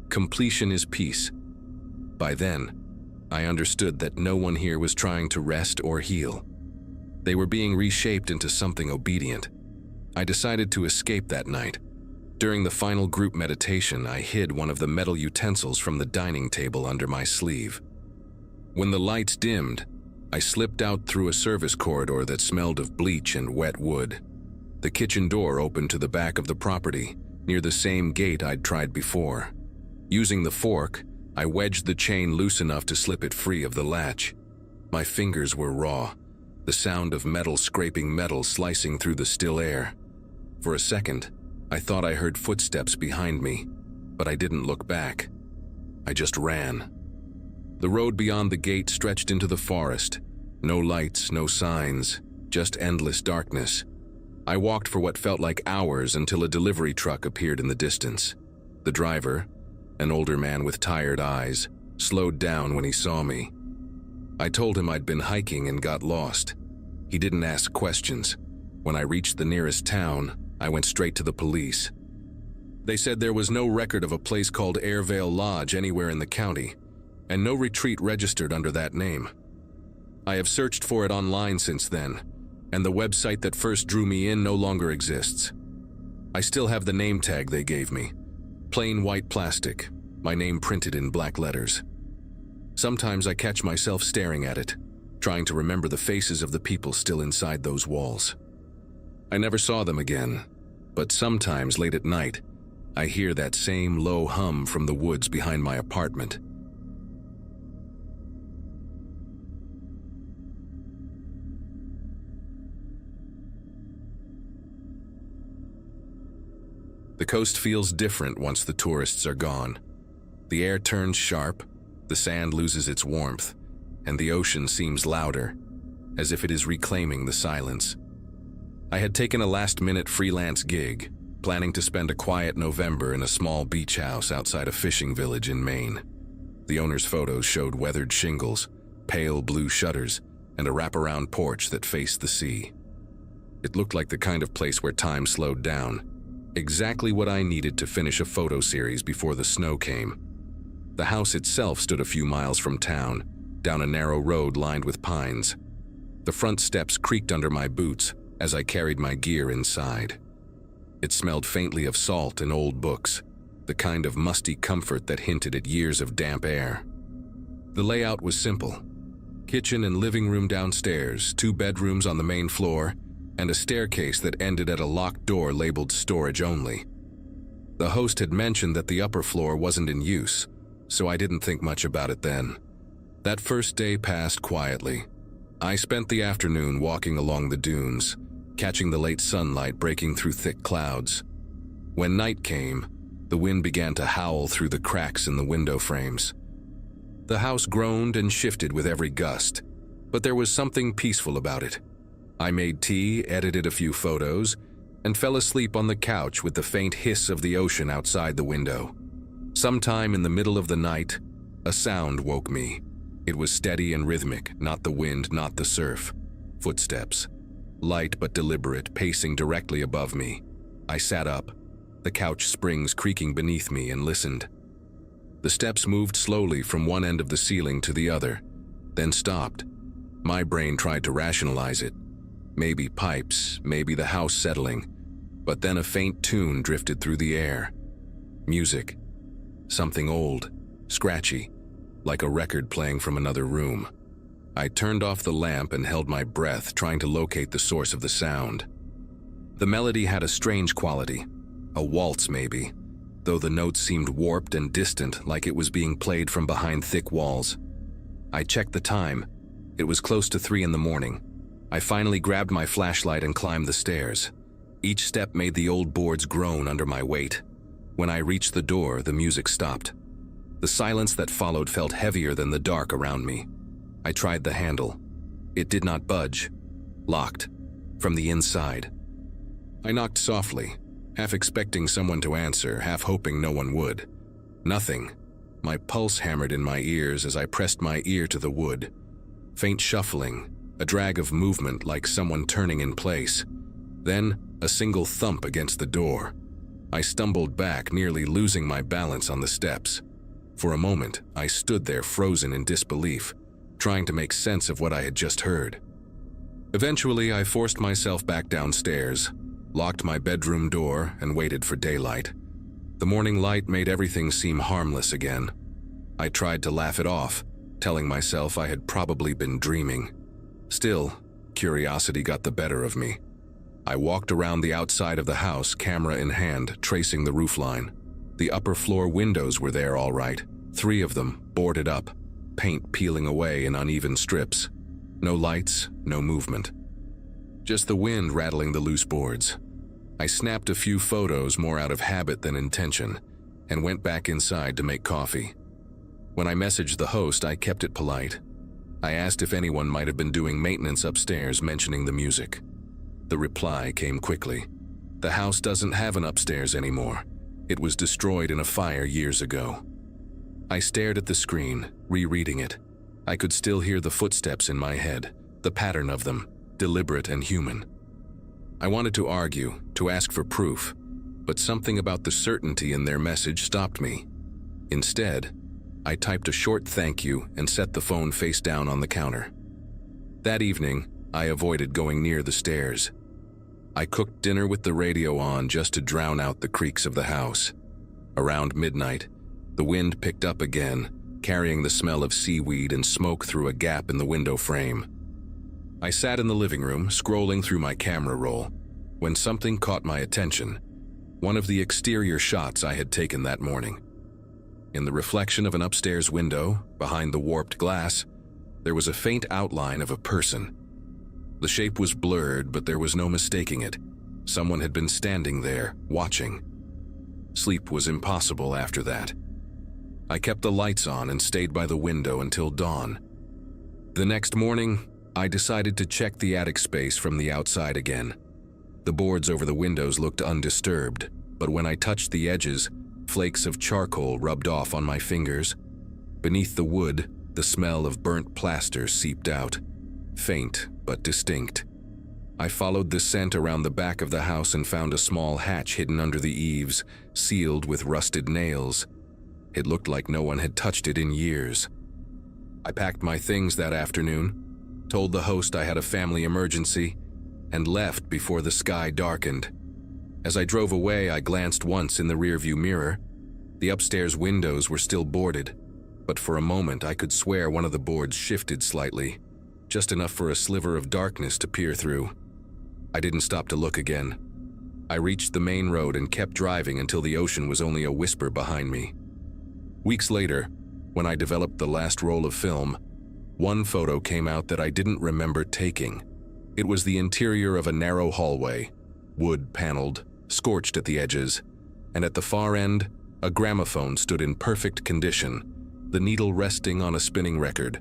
Completion is peace. By then, I understood that no one here was trying to rest or heal. They were being reshaped into something obedient. I decided to escape that night. During the final group meditation, I hid one of the metal utensils from the dining table under my sleeve. When the lights dimmed, I slipped out through a service corridor that smelled of bleach and wet wood. The kitchen door opened to the back of the property, near the same gate I'd tried before. Using the fork, I wedged the chain loose enough to slip it free of the latch. My fingers were raw, the sound of metal scraping metal slicing through the still air. For a second, I thought I heard footsteps behind me, but I didn't look back. I just ran. The road beyond the gate stretched into the forest. No lights, no signs, just endless darkness. I walked for what felt like hours until a delivery truck appeared in the distance. The driver, an older man with tired eyes, slowed down when he saw me. I told him I'd been hiking and got lost. He didn't ask questions. When I reached the nearest town, I went straight to the police. They said there was no record of a place called Airvale Lodge anywhere in the county, and no retreat registered under that name. I have searched for it online since then, and the website that first drew me in no longer exists. I still have the name tag they gave me. Plain white plastic, my name printed in black letters. Sometimes I catch myself staring at it, trying to remember the faces of the people still inside those walls. I never saw them again, but sometimes late at night, I hear that same low hum from the woods behind my apartment. The coast feels different once the tourists are gone. The air turns sharp, the sand loses its warmth, and the ocean seems louder, as if it is reclaiming the silence. I had taken a last-minute freelance gig, planning to spend a quiet November in a small beach house outside a fishing village in Maine. The owner's photos showed weathered shingles, pale blue shutters, and a wraparound porch that faced the sea. It looked like the kind of place where time slowed down, exactly what I needed to finish a photo series before the snow came. The house itself stood a few miles from town, down a narrow road lined with pines. The front steps creaked under my boots as I carried my gear inside. It smelled faintly of salt and old books, the kind of musty comfort that hinted at years of damp air. The layout was simple. Kitchen and living room downstairs, 2 bedrooms on the main floor, and a staircase that ended at a locked door labeled storage only. The host had mentioned that the upper floor wasn't in use, so I didn't think much about it then. That first day passed quietly. I spent the afternoon walking along the dunes, catching the late sunlight breaking through thick clouds. When night came, the wind began to howl through the cracks in the window frames. The house groaned and shifted with every gust, but there was something peaceful about it. I made tea, edited a few photos, and fell asleep on the couch with the faint hiss of the ocean outside the window. Sometime in the middle of the night, a sound woke me. It was steady and rhythmic, not the wind, not the surf. Footsteps. Light but deliberate, pacing directly above me. I sat up, the couch springs creaking beneath me, and listened. The steps moved slowly from one end of the ceiling to the other, then stopped. My brain tried to rationalize it. Maybe pipes, maybe the house settling, but then a faint tune drifted through the air. Music. Something old, scratchy, like a record playing from another room. I turned off the lamp and held my breath, trying to locate the source of the sound. The melody had a strange quality, a waltz maybe, though the notes seemed warped and distant, like it was being played from behind thick walls. I checked the time. It was close to 3 in the morning. I finally grabbed my flashlight and climbed the stairs. Each step made the old boards groan under my weight. When I reached the door, the music stopped. The silence that followed felt heavier than the dark around me. I tried the handle. It did not budge. Locked. From the inside. I knocked softly, half expecting someone to answer, half hoping no one would. Nothing. My pulse hammered in my ears as I pressed my ear to the wood. Faint shuffling, a drag of movement like someone turning in place. Then, a single thump against the door. I stumbled back, nearly losing my balance on the steps. For a moment, I stood there frozen in disbelief, trying to make sense of what I had just heard. Eventually, I forced myself back downstairs, locked my bedroom door, and waited for daylight. The morning light made everything seem harmless again. I tried to laugh it off, telling myself I had probably been dreaming. Still, curiosity got the better of me. I walked around the outside of the house, camera in hand, tracing the roofline. The upper floor windows were there all right, 3 of them, boarded up, paint peeling away in uneven strips. No lights, no movement. Just the wind rattling the loose boards. I snapped a few photos more out of habit than intention, and went back inside to make coffee. When I messaged the host, I kept it polite. I asked if anyone might have been doing maintenance upstairs, mentioning the music. The reply came quickly. The house doesn't have an upstairs anymore. It was destroyed in a fire years ago. I stared at the screen, rereading it. I could still hear the footsteps in my head, the pattern of them, deliberate and human. I wanted to argue, to ask for proof, but something about the certainty in their message stopped me. Instead, I typed a short thank you and set the phone face down on the counter. That evening, I avoided going near the stairs. I cooked dinner with the radio on just to drown out the creaks of the house. Around midnight, the wind picked up again, carrying the smell of seaweed and smoke through a gap in the window frame. I sat in the living room, scrolling through my camera roll, when something caught my attention. One of the exterior shots I had taken that morning. In the reflection of an upstairs window, behind the warped glass, there was a faint outline of a person. The shape was blurred, but there was no mistaking it. Someone had been standing there, watching. Sleep was impossible after that. I kept the lights on and stayed by the window until dawn. The next morning, I decided to check the attic space from the outside again. The boards over the windows looked undisturbed, but when I touched the edges, flakes of charcoal rubbed off on my fingers. Beneath the wood, the smell of burnt plaster seeped out, faint but distinct. I followed the scent around the back of the house and found a small hatch hidden under the eaves, sealed with rusted nails. It looked like no one had touched it in years. I packed my things that afternoon, told the host I had a family emergency, and left before the sky darkened. As I drove away, I glanced once in the rearview mirror. The upstairs windows were still boarded, but for a moment I could swear one of the boards shifted slightly, just enough for a sliver of darkness to peer through. I didn't stop to look again. I reached the main road and kept driving until the ocean was only a whisper behind me. Weeks later, when I developed the last roll of film, one photo came out that I didn't remember taking. It was the interior of a narrow hallway, wood-paneled, scorched at the edges, and at the far end, a gramophone stood in perfect condition, the needle resting on a spinning record.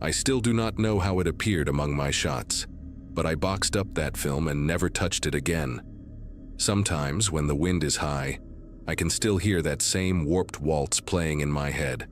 I still do not know how it appeared among my shots, but I boxed up that film and never touched it again. Sometimes, when the wind is high, I can still hear that same warped waltz playing in my head.